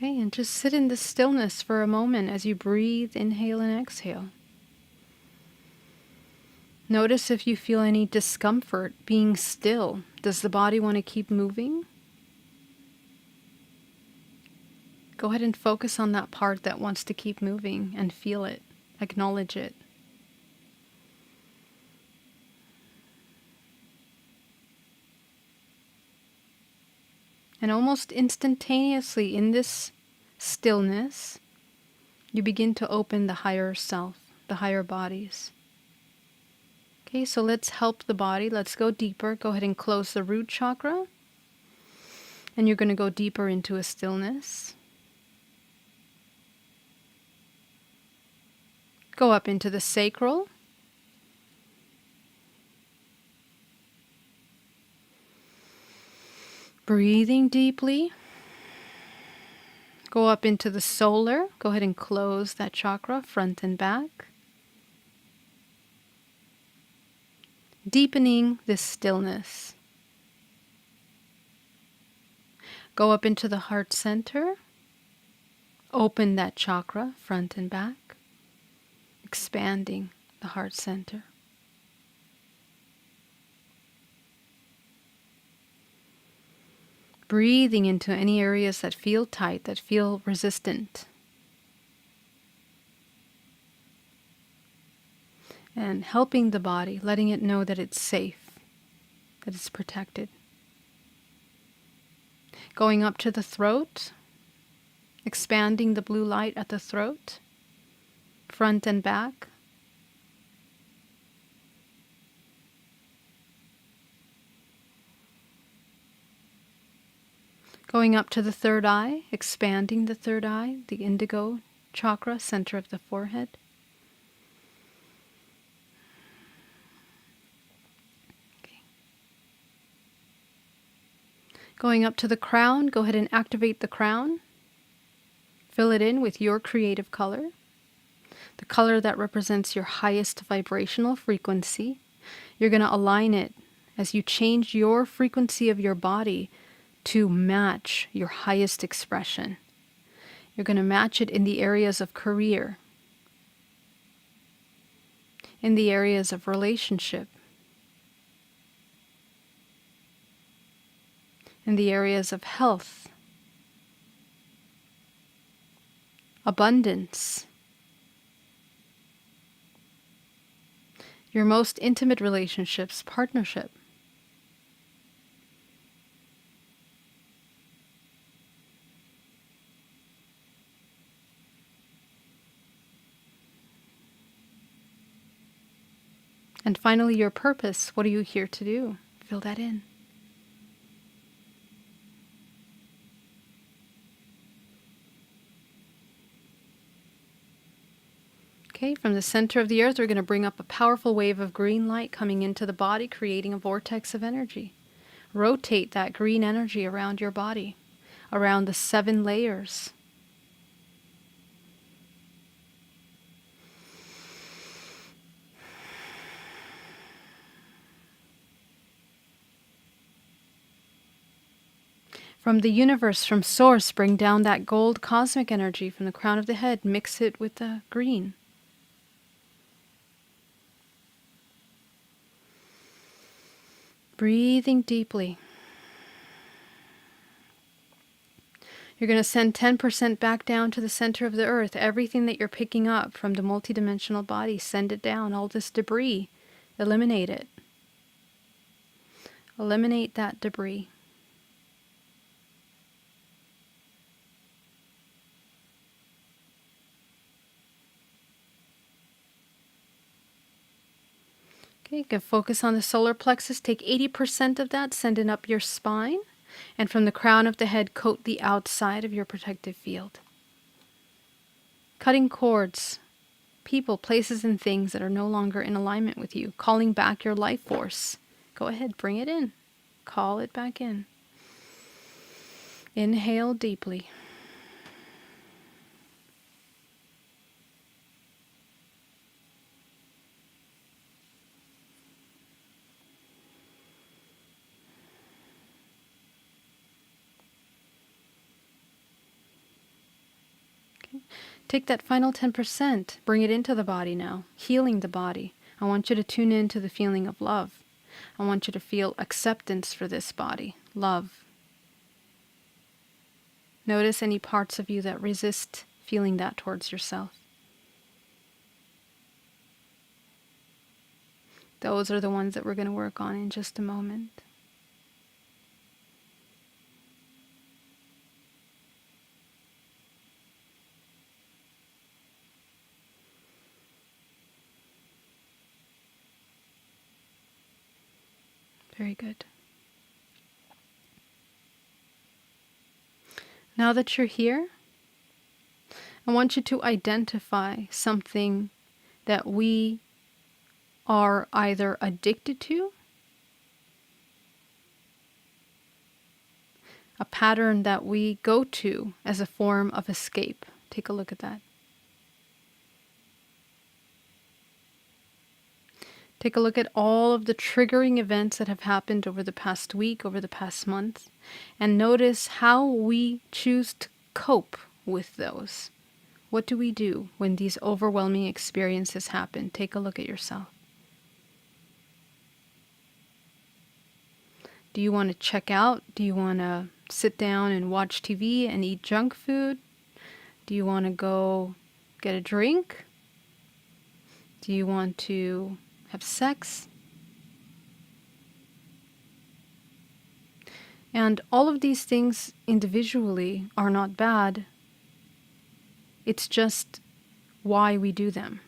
Okay, and just sit in the stillness for a moment as you breathe, inhale and exhale. Notice if you feel any discomfort being still. Does the body want to keep moving? Go ahead and focus on that part that wants to keep moving and feel it. Acknowledge it. And almost instantaneously in this stillness, you begin to open the higher self, the higher bodies. Okay, so let's help the body. Let's go deeper. Go ahead and close the root chakra. And you're going to go deeper into a stillness. Go up into the sacral. Breathing deeply. Go up into the solar. Go ahead and close that chakra, front and back. Deepening this stillness. Go up into the heart center. Open that chakra, front and back. Expanding the heart center. Breathing into any areas that feel tight, that feel resistant. And helping the body, letting it know that it's safe, that it's protected. Going up to the throat, expanding the blue light at the throat, front and back. Going up to the third eye, expanding the third eye, the indigo chakra, center of the forehead. Okay. Going up to the crown, go ahead and activate the crown. Fill it in with your creative color, the color that represents your highest vibrational frequency. You're going to align it as you change your frequency of your body to match your highest expression. You're going to match it in the areas of career, in the areas of relationship, in the areas of health, abundance, your most intimate relationships, partnership. And finally, your purpose. What are you here to do? Fill that in. Okay, from the center of the earth, we're going to bring up a powerful wave of green light coming into the body, creating a vortex of energy. Rotate that green energy around your body, around the 7 layers. From the universe, from source, bring down that gold cosmic energy from the crown of the head. Mix it with the green. Breathing deeply. You're going to send 10% back down to the center of the earth. Everything that you're picking up from the multidimensional body, send it down. All this debris, eliminate it. Eliminate that debris. Okay, you can focus on the solar plexus. Take 80% of that, send it up your spine. And from the crown of the head, coat the outside of your protective field. Cutting cords, people, places, and things that are no longer in alignment with you. Calling back your life force. Go ahead, bring it in. Call it back in. Inhale deeply. Take that final 10%, bring it into the body now, healing the body. I want you to tune in to the feeling of love. I want you to feel acceptance for this body, love. Notice any parts of you that resist feeling that towards yourself. Those are the ones that we're going to work on in just a moment. Very good. Now that you're here, I want you to identify something that we are either addicted to, a pattern that we go to as a form of escape. Take a look at that. Take a look at all of the triggering events that have happened over the past week, over the past month, and notice how we choose to cope with those. What do we do when these overwhelming experiences happen? Take a look at yourself. Do you want to check out? Do you want to sit down and watch TV and eat junk food? Do you want to go get a drink? Do you want to have sex? And all of these things individually are not bad. It's just why we do them.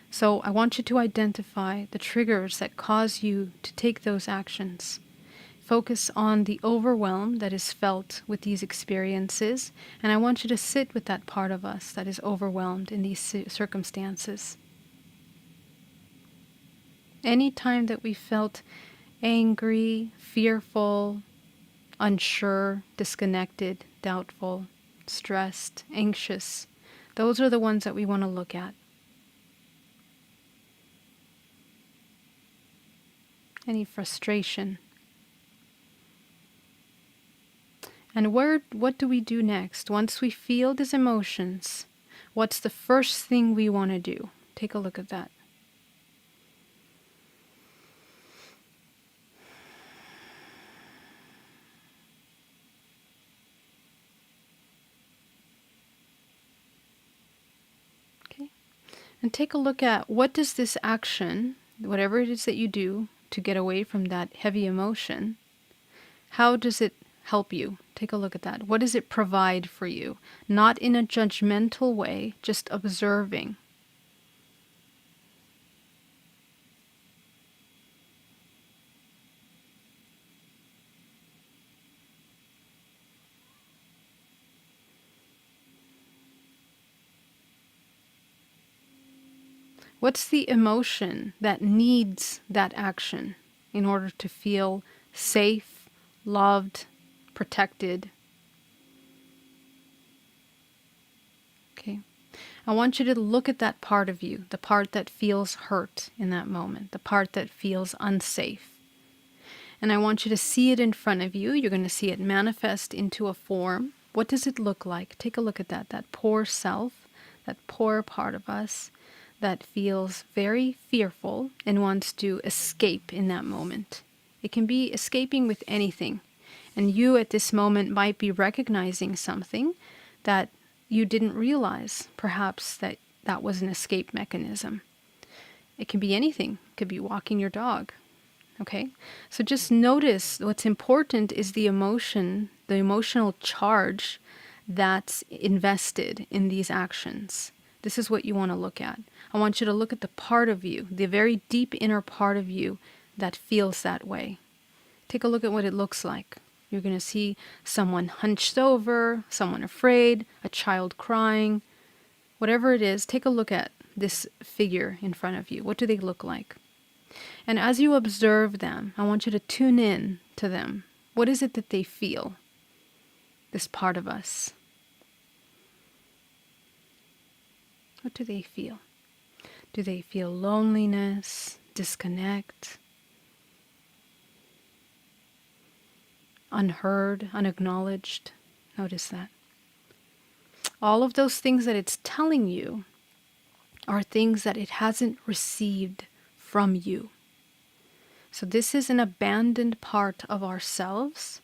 So I want you to identify the triggers that cause you to take those actions. Focus on the overwhelm that is felt with these experiences, and I want you to sit with that part of us that is overwhelmed in these circumstances. Any time that we felt angry, fearful, unsure, disconnected, doubtful, stressed, anxious, those are the ones that we want to look at. Any frustration. And what do we do next? Once we feel these emotions, what's the first thing we want to do? Take a look at that. Okay. And take a look at what does this action, whatever it is that you do to get away from that heavy emotion, how does it help you? Take a look at that. What does it provide for you? Not in a judgmental way, just observing. What's the emotion that needs that action in order to feel safe, loved, protected? Okay. I want you to look at that part of you, the part that feels hurt in that moment, the part that feels unsafe. And I want you to see it in front of you. You're going to see it manifest into a form. What does it look like? Take a look at that poor self, that poor part of us that feels very fearful and wants to escape in that moment. It can be escaping with anything. And you at this moment might be recognizing something that you didn't realize, perhaps that was an escape mechanism. It can be anything. It could be walking your dog. Okay? So just notice what's important is the emotion, the emotional charge that's invested in these actions. This is what you want to look at. I want you to look at the part of you, the very deep inner part of you that feels that way. Take a look at what it looks like. You're going to see someone hunched over, someone afraid, a child crying. Whatever it is, take a look at this figure in front of you. What do they look like? And as you observe them, I want you to tune in to them. What is it that they feel? This part of us. What do they feel? Do they feel loneliness, disconnect, unheard, unacknowledged? Notice that. All of those things that it's telling you are things that it hasn't received from you. So this is an abandoned part of ourselves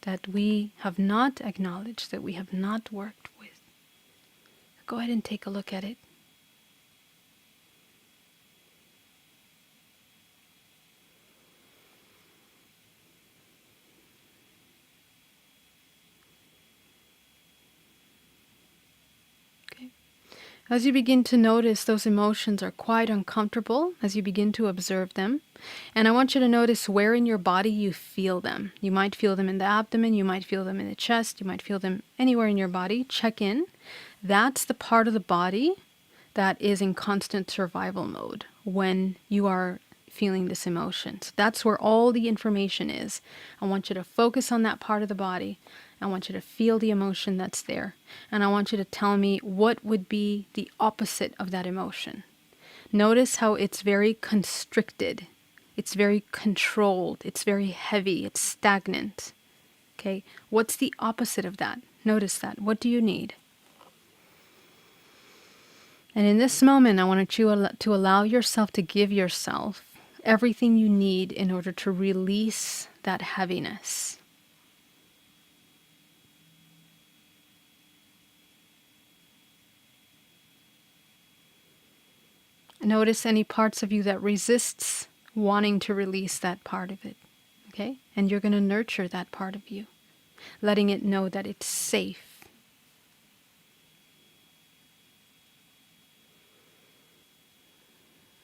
that we have not acknowledged, that we have not worked with. Go ahead and take a look at it. As you begin to notice, those emotions are quite uncomfortable as you begin to observe them. And I want you to notice where in your body you feel them. You might feel them in the abdomen, you might feel them in the chest, you might feel them anywhere in your body. Check in. That's the part of the body that is in constant survival mode when you are feeling this emotion. So that's where all the information is. I want you to focus on that part of the body. I want you to feel the emotion that's there. And I want you to tell me what would be the opposite of that emotion. Notice how it's very constricted. It's very controlled. It's very heavy. It's stagnant. Okay, what's the opposite of that? Notice that. What do you need? And in this moment, I want you to allow yourself to give yourself everything you need in order to release that heaviness. Notice any parts of you that resists wanting to release that part of it. Okay? And you're going to nurture that part of you, letting it know that it's safe.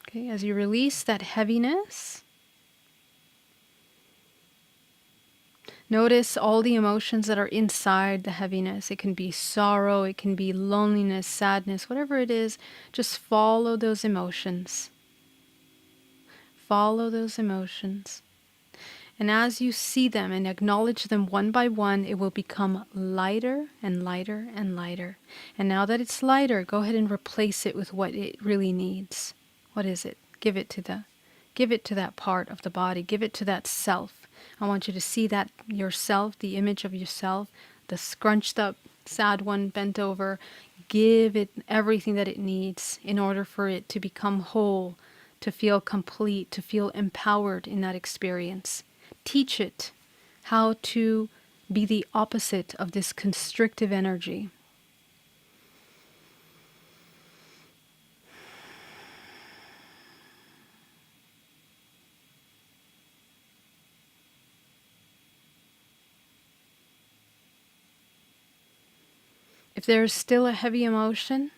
Okay? As you release that heaviness, notice all the emotions that are inside the heaviness. It can be sorrow, it can be loneliness, sadness, whatever it is. Just follow those emotions. Follow those emotions. And as you see them and acknowledge them one by one, it will become lighter and lighter and lighter. And now that it's lighter, go ahead and replace it with what it really needs. What is it? Give it to that part of the body. Give it to that self. I want you to see that yourself, the image of yourself, the scrunched up, sad one, bent over. Give it everything that it needs in order for it to become whole, to feel complete, to feel empowered in that experience. Teach it how to be the opposite of this constrictive energy. If there's still a heavy emotion,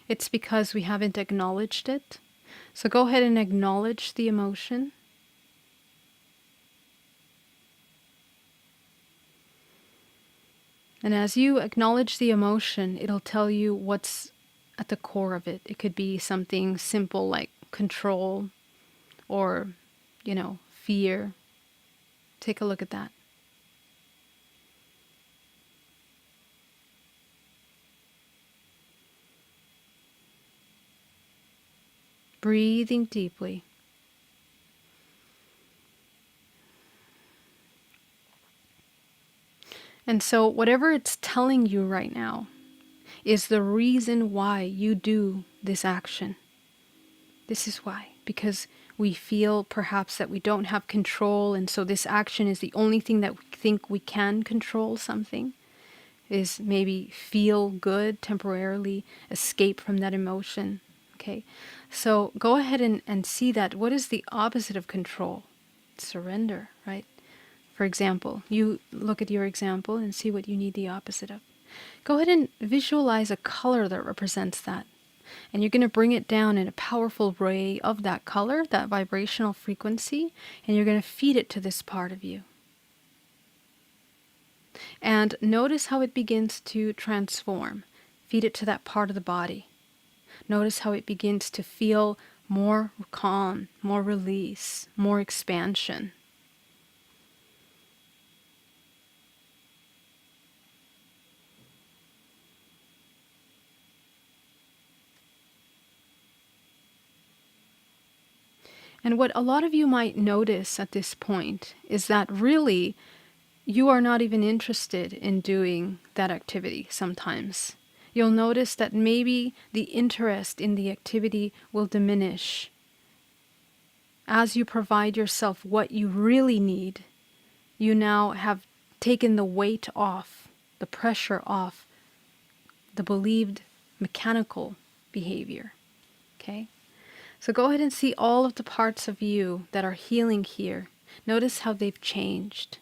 it's because we haven't acknowledged it. So go ahead and acknowledge the emotion. And as you acknowledge the emotion, it'll tell you what's at the core of it. It could be something simple like control or, fear. Take a look at that. Breathing deeply. And so whatever it's telling you right now is the reason why you do this action. This is why. Because we feel perhaps that we don't have control, and so this action is the only thing that we think we can control something. Is maybe feel good temporarily, escape from that emotion. Okay, so go ahead and see that. What is the opposite of control? Surrender, right? For example, you look at your example and see what you need the opposite of. Go ahead and visualize a color that represents that. And you're going to bring it down in a powerful ray of that color, that vibrational frequency, and you're going to feed it to this part of you. And notice how it begins to transform. Feed it to that part of the body. Notice how it begins to feel more calm, more release, more expansion. And what a lot of you might notice at this point is that really you are not even interested in doing that activity sometimes. You'll notice that maybe the interest in the activity will diminish. As you provide yourself what you really need, you now have taken the weight off, the pressure off, the believed mechanical behavior. Okay? So go ahead and see all of the parts of you that are healing here. Notice how they've changed.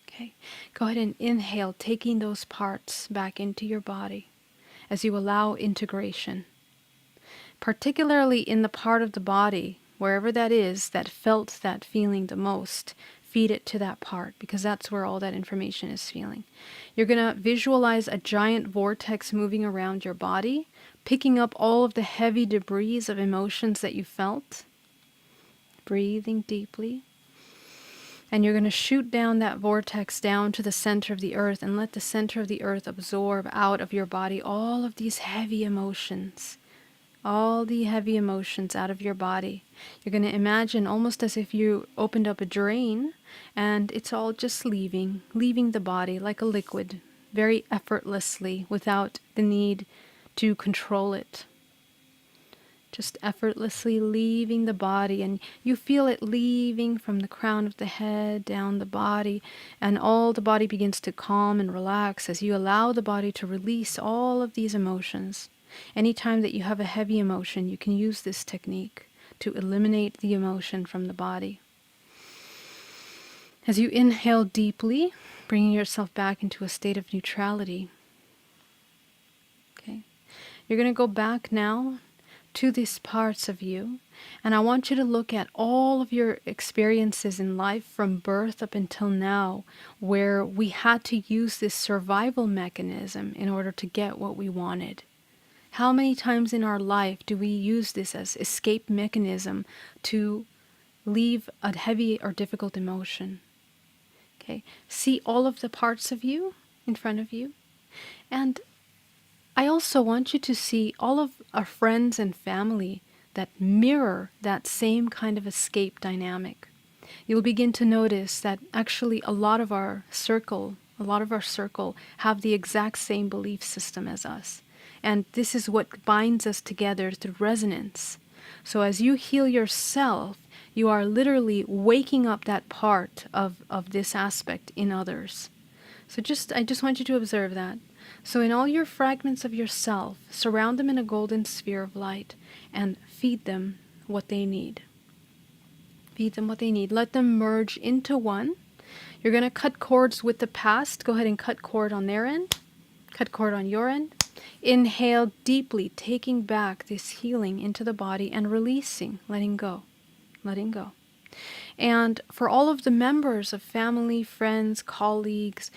Okay. Go ahead and inhale, taking those parts back into your body as you allow integration. Particularly in the part of the body, wherever that is, that felt that feeling the most, feed it to that part, because that's where all that information is feeling. You're going to visualize a giant vortex moving around your body, picking up all of the heavy debris of emotions that you felt. Breathing deeply. And you're going to shoot down that vortex down to the center of the earth and let the center of the earth absorb out of your body all of these heavy emotions. All the heavy emotions out of your body. You're going to imagine almost as if you opened up a drain and it's all just leaving the body like a liquid, very effortlessly, without the need to control it. Just effortlessly leaving the body, and you feel it leaving from the crown of the head down the body, and all the body begins to calm and relax as you allow the body to release all of these emotions. Anytime that you have a heavy emotion, you can use this technique to eliminate the emotion from the body. As you inhale deeply, bringing yourself back into a state of neutrality. Okay. You're going to go back now to these parts of you, and I want you to look at all of your experiences in life from birth up until now, where we had to use this survival mechanism in order to get what we wanted. How many times in our life do we use this as escape mechanism to leave a heavy or difficult emotion? Okay, see all of the parts of you in front of you. And I also want you to see all of our friends and family that mirror that same kind of escape dynamic. You'll begin to notice that actually a lot of our circle have the exact same belief system as us. And this is what binds us together through resonance. So as you heal yourself, you are literally waking up that part of this aspect in others. So I just want you to observe that. So in all your fragments of yourself, surround them in a golden sphere of light and feed them what they need. Feed them what they need. Let them merge into one. You're going to cut cords with the past. Go ahead and cut cord on their end. Cut cord on your end. Inhale deeply, taking back this healing into the body and releasing, letting go. Letting go. And for all of the members of family, friends, colleagues,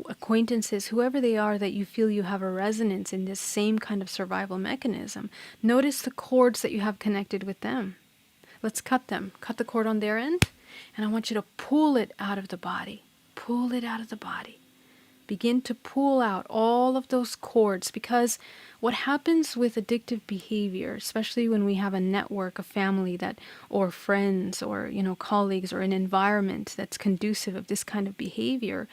acquaintances, whoever they are that you feel you have a resonance in this same kind of survival mechanism, notice the cords that you have connected with them. Let's cut them. Cut the cord on their end, and I want you to pull it out of the body. Pull it out of the body. Begin to pull out all of those cords, because what happens with addictive behavior, especially when we have a network of family that, or friends, or colleagues, or an environment that's conducive of this kind of behavior,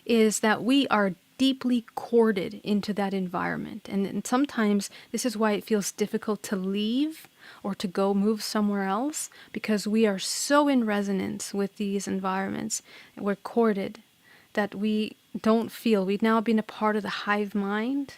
is that we are deeply corded into that environment. And sometimes this is why it feels difficult to leave or to go move somewhere else, because we are so in resonance with these environments. We're corded that we've now been a part of the hive mind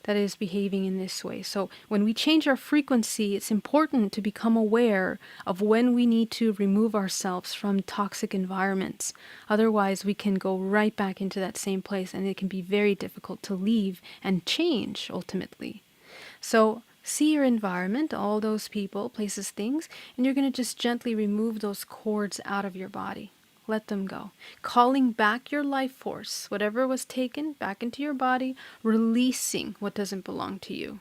that is behaving in this way. So when we change our frequency, it's important to become aware of when we need to remove ourselves from toxic environments. Otherwise, we can go right back into that same place, and it can be very difficult to leave and change ultimately. So see your environment, all those people, places, things, and you're going to just gently remove those cords out of your body. Let them go. Calling back your life force, whatever was taken, back into your body, releasing what doesn't belong to you.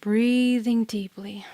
Breathing deeply.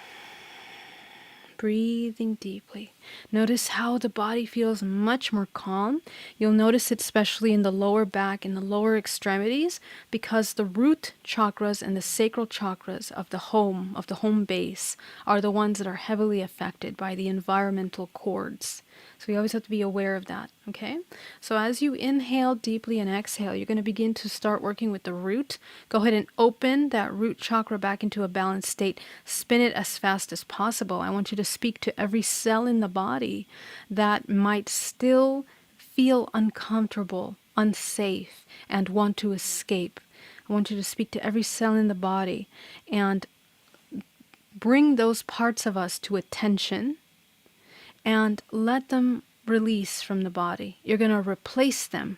Breathing deeply. Notice how the body feels much more calm. You'll notice it especially in the lower back and the lower extremities, because the root chakras and the sacral chakras of the home base, are the ones that are heavily affected by the environmental cords. So we always have to be aware of that, okay? So as you inhale deeply and exhale, you're going to begin to start working with the root. Go ahead and open that root chakra back into a balanced state. Spin it as fast as possible. I want you to speak to every cell in the body that might still feel uncomfortable, unsafe, and want to escape. I want you to speak to every cell in the body and bring those parts of us to attention and let them release from the body. You're going to replace them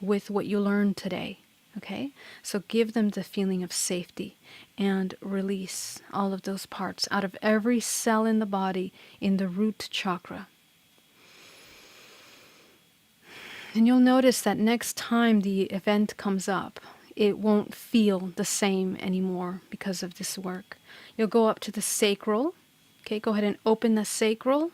with what you learned today, okay? So give them the feeling of safety and release all of those parts out of every cell in the body in the root chakra. And you'll notice that next time the event comes up, it won't feel the same anymore because of this work. You'll go up to the sacral. Okay, go ahead and open the sacral.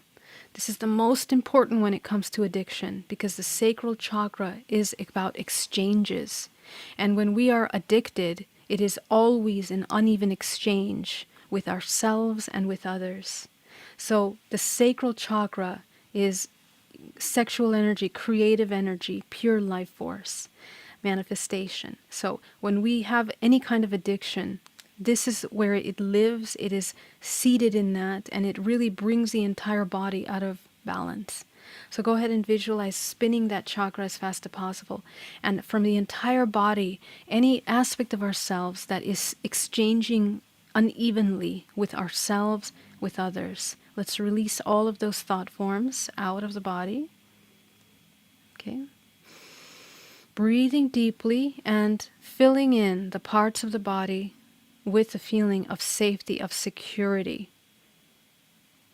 This is the most important when it comes to addiction, because the sacral chakra is about exchanges. And when we are addicted, it is always an uneven exchange with ourselves and with others. So the sacral chakra is sexual energy, creative energy, pure life force, manifestation. So when we have any kind of addiction, this is where it lives. It is seated in that, and it really brings the entire body out of balance. So go ahead and visualize spinning that chakra as fast as possible. And from the entire body, any aspect of ourselves that is exchanging unevenly with ourselves, with others, let's release all of those thought forms out of the body. Okay. Breathing deeply and filling in the parts of the body with a feeling of safety, of security.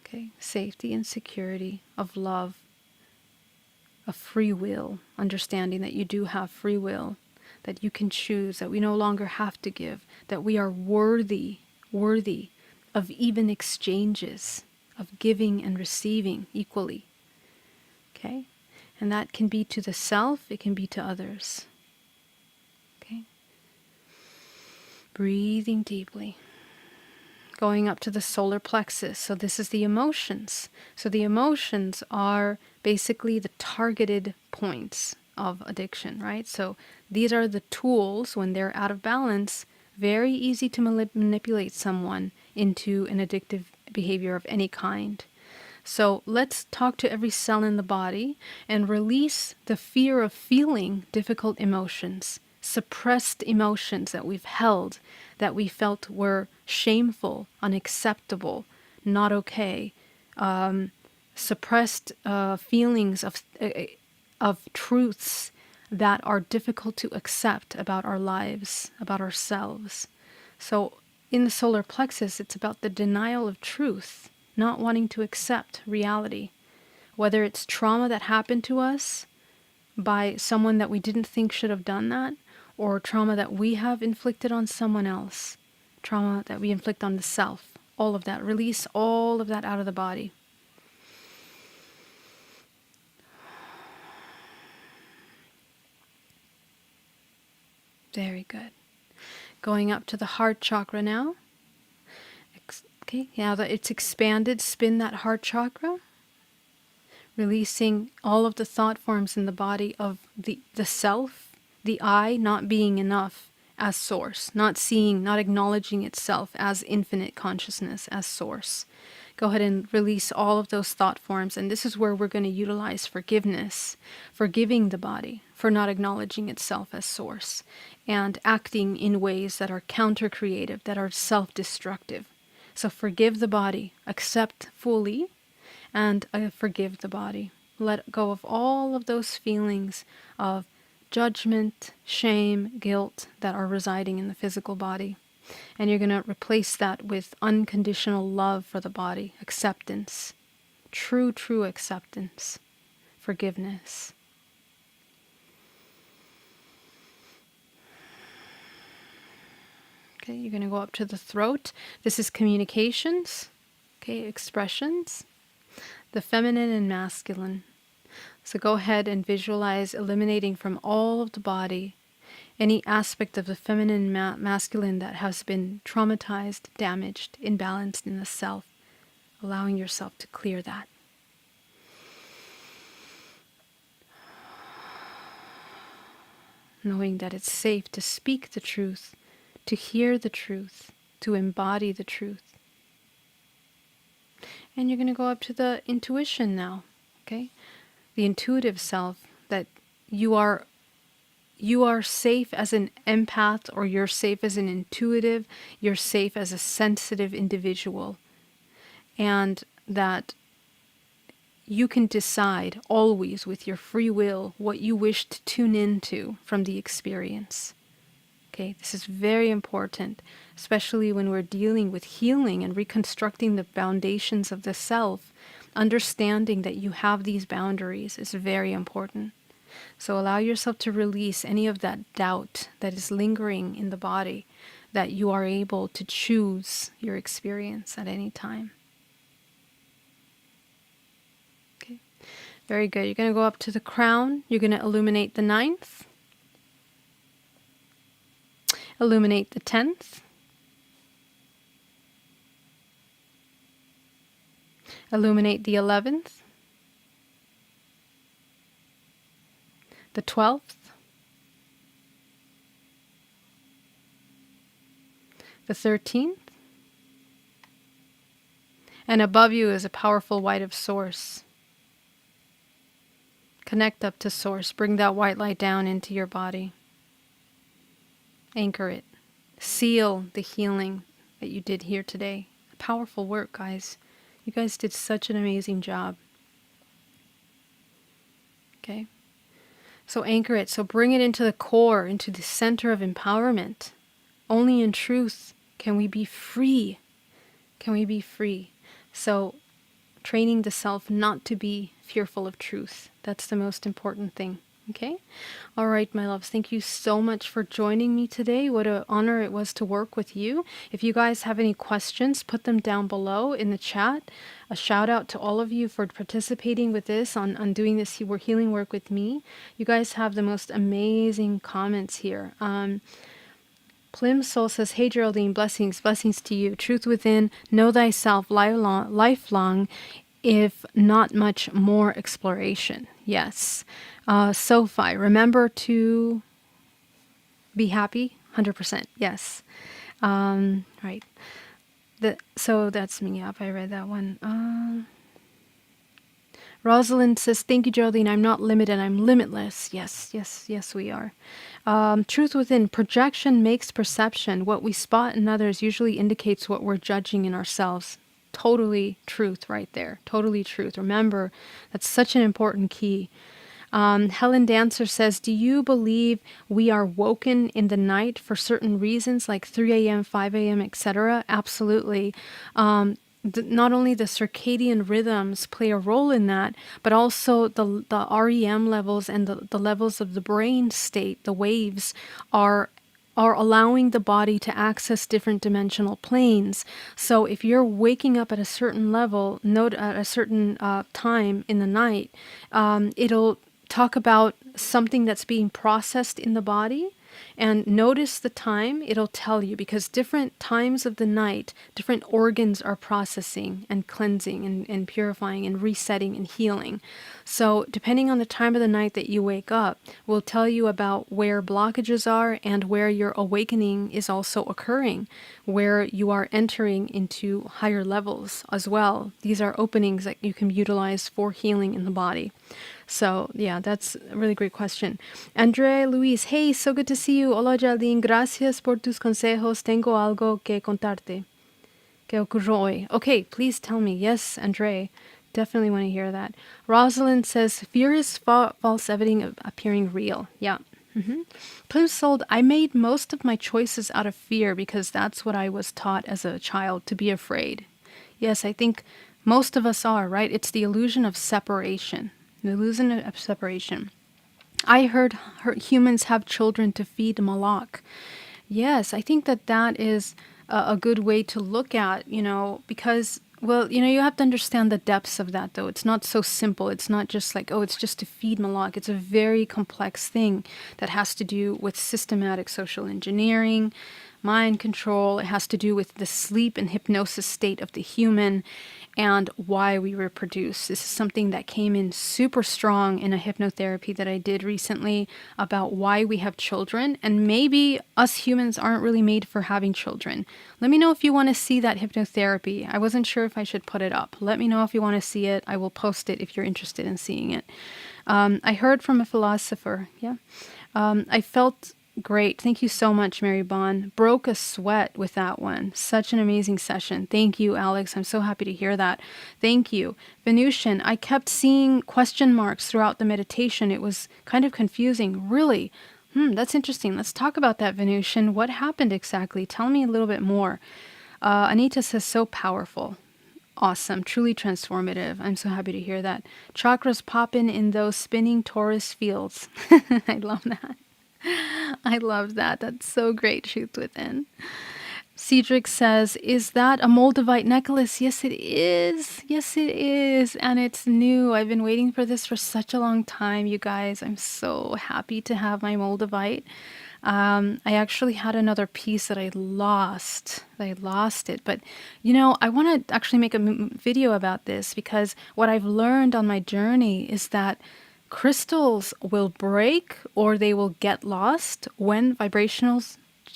Okay, safety and security, of love, of free will, understanding that you do have free will, that you can choose, that we no longer have to give, that we are worthy of even exchanges, of giving and receiving equally. Okay? And that can be to the self, it can be to others. Okay? Breathing deeply. Going up to the solar plexus. So this is the emotions. So the emotions are basically the targeted points of addiction, right? So these are the tools, when they're out of balance, very easy to manipulate someone into an addictive behavior of any kind. So let's talk to every cell in the body and release the fear of feeling difficult emotions, suppressed emotions that we've held, that we felt were shameful, unacceptable, not okay, suppressed feelings of truths that are difficult to accept about our lives, about ourselves. So in the solar plexus, it's about the denial of truth, not wanting to accept reality, whether it's trauma that happened to us by someone that we didn't think should have done that, or trauma that we have inflicted on someone else, trauma that we inflict on the self. All of that. Release all of that out of the body. Very good. Going up to the heart chakra now. Okay, now that it's expanded, spin that heart chakra. Releasing all of the thought forms in the body of the self, the I not being enough as source, not seeing, not acknowledging itself as infinite consciousness, as source. Go ahead and release all of those thought forms. And this is where we're going to utilize forgiveness, forgiving the body for not acknowledging itself as source, and acting in ways that are counter-creative, that are self-destructive. So forgive the body, accept fully, and forgive the body. Let go of all of those feelings of judgment, shame, guilt that are residing in the physical body. And you're going to replace that with unconditional love for the body, acceptance, true acceptance, forgiveness. Okay, you're going to go up to the throat. This is communications, okay, expressions, the feminine and masculine. So go ahead and visualize eliminating from all of the body any aspect of the feminine and masculine that has been traumatized, damaged, imbalanced in the self, allowing yourself to clear that. Knowing that it's safe to speak the truth, to hear the truth, to embody the truth. And you're going to go up to the intuition now, okay? The intuitive self, that you are safe as an empath, or you're safe as an intuitive, you're safe as a sensitive individual. And that you can decide always with your free will what you wish to tune into from the experience. Okay, this is very important, especially when we're dealing with healing and reconstructing the foundations of the self. Understanding that you have these boundaries is very important. So allow yourself to release any of that doubt that is lingering in the body, that you are able to choose your experience at any time. Okay, very good. You're going to go up to the crown. You're going to illuminate the 9th. Illuminate the 10th. Illuminate the 11th. The 12th. The 13th. And above you is a powerful white of source. Connect up to source. Bring that white light down into your body. Anchor it. Seal the healing that you did here today. Powerful work, guys. You guys did such an amazing job. Okay? So anchor it. So bring it into the core, into the center of empowerment. Only in truth can we be free. Can we be free? So training the self not to be fearful of truth. That's the most important thing. Okay? All right, my loves. Thank you so much for joining me today. What an honor it was to work with you. If you guys have any questions, put them down below in the chat. A shout out to all of you for participating with this, on doing this healing work with me. You guys have the most amazing comments here. Plim Soul says, hey Geraldine, blessings to you. Truth within, know thyself, lifelong, if not much more exploration. Yes. Sophie, remember to be happy. 100%. Yes. Right. So that's me. Yep, I read that one. Rosalind says, thank you, Geraldine. I'm not limited. I'm limitless. Yes, we are. Truth within, projection makes perception. What we spot in others usually indicates what we're judging in ourselves. Totally truth right there. Totally truth. Remember, that's such an important key. Helen Dancer says, do you believe we are woken in the night for certain reasons, like 3 a.m., 5 a.m., etc.? Absolutely. Not only the circadian rhythms play a role in that, but also the REM levels and the levels of the brain state, the waves are allowing the body to access different dimensional planes. So if you're waking up at a certain level, at a certain time in the night, it'll talk about something that's being processed in the body. And notice the time, it'll tell you, because different times of the night, different organs are processing and cleansing and purifying and resetting and healing. So depending on the time of the night that you wake up, will tell you about where blockages are and where your awakening is also occurring, where you are entering into higher levels as well. These are openings that you can utilize for healing in the body. So, yeah, that's a really great question. Andre Luis, hey, so good to see you. Hola, Geraldine. Gracias por tus consejos. Tengo algo que contarte. ¿Qué ocurrió hoy? Okay, please tell me. Yes, Andre. Definitely want to hear that. Rosalind says, fear is false evidence appearing real. Yeah. Plum Sold, I made most of my choices out of fear because that's what I was taught as a child, to be afraid. Yes, I think most of us are, right? It's the illusion of separation. The illusion of separation. I heard humans have children to feed Malak. Yes, I think that is a good way to look at, because, well, you have to understand the depths of that, though. It's not so simple. It's not just like, oh, it's just to feed Malak. It's a very complex thing that has to do with systematic social engineering, mind control. It has to do with the sleep and hypnosis state of the human and why we reproduce. This is something that came in super strong in a hypnotherapy that I did recently about why we have children, and maybe us humans aren't really made for having children. Let me know if you want to see that hypnotherapy. I wasn't sure if I should put it up. Let me know if you want to see it. I will post it if you're interested in seeing it. I heard from a philosopher. Yeah. I felt great. Thank you so much, Mary Bond. Broke a sweat with that one. Such an amazing session. Thank you, Alex. I'm so happy to hear that. Thank you. Venusian, I kept seeing question marks throughout the meditation. It was kind of confusing. Really? That's interesting. Let's talk about that, Venusian. What happened exactly? Tell me a little bit more. Anita says, so powerful. Awesome. Truly transformative. I'm so happy to hear that. Chakras popping in those spinning torus fields. I love that. I love that. That's so great. Truth within. Cedric says, is that a Moldavite necklace? Yes, it is. Yes, it is. And it's new. I've been waiting for this for such a long time, you guys. I'm so happy to have my Moldavite. I actually had another piece that I lost. I lost it. But, I want to actually make a video about this, because what I've learned on my journey is that crystals will break or they will get lost when vibrational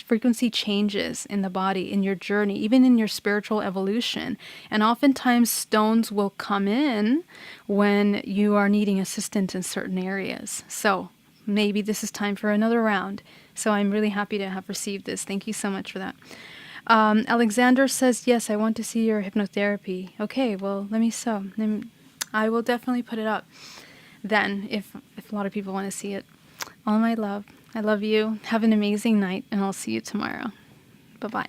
frequency changes in the body, in your journey, even in your spiritual evolution. And oftentimes stones will come in when you are needing assistance in certain areas. So maybe this is time for another round. So I'm really happy to have received this. Thank you so much for that. Alexander says, yes, I want to see your hypnotherapy. Okay, well, I will definitely put it up then if a lot of people want to see it. All my love. I love you. Have an amazing night, and I'll see you tomorrow. Bye-bye.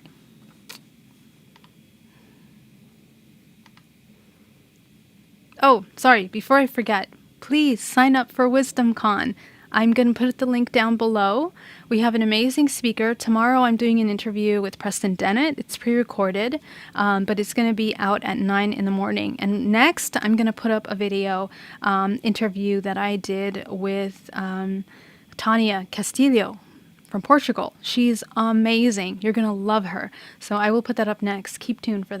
Oh, sorry, before I forget, please sign up for WisdomCon. I'm going to put the link down below. We have an amazing speaker. Tomorrow I'm doing an interview with Preston Dennett. It's pre-recorded, but it's going to be out at 9 in the morning. And next, I'm going to put up a video interview that I did with Tania Castillo from Portugal. She's amazing. You're going to love her. So I will put that up next. Keep tuned for that.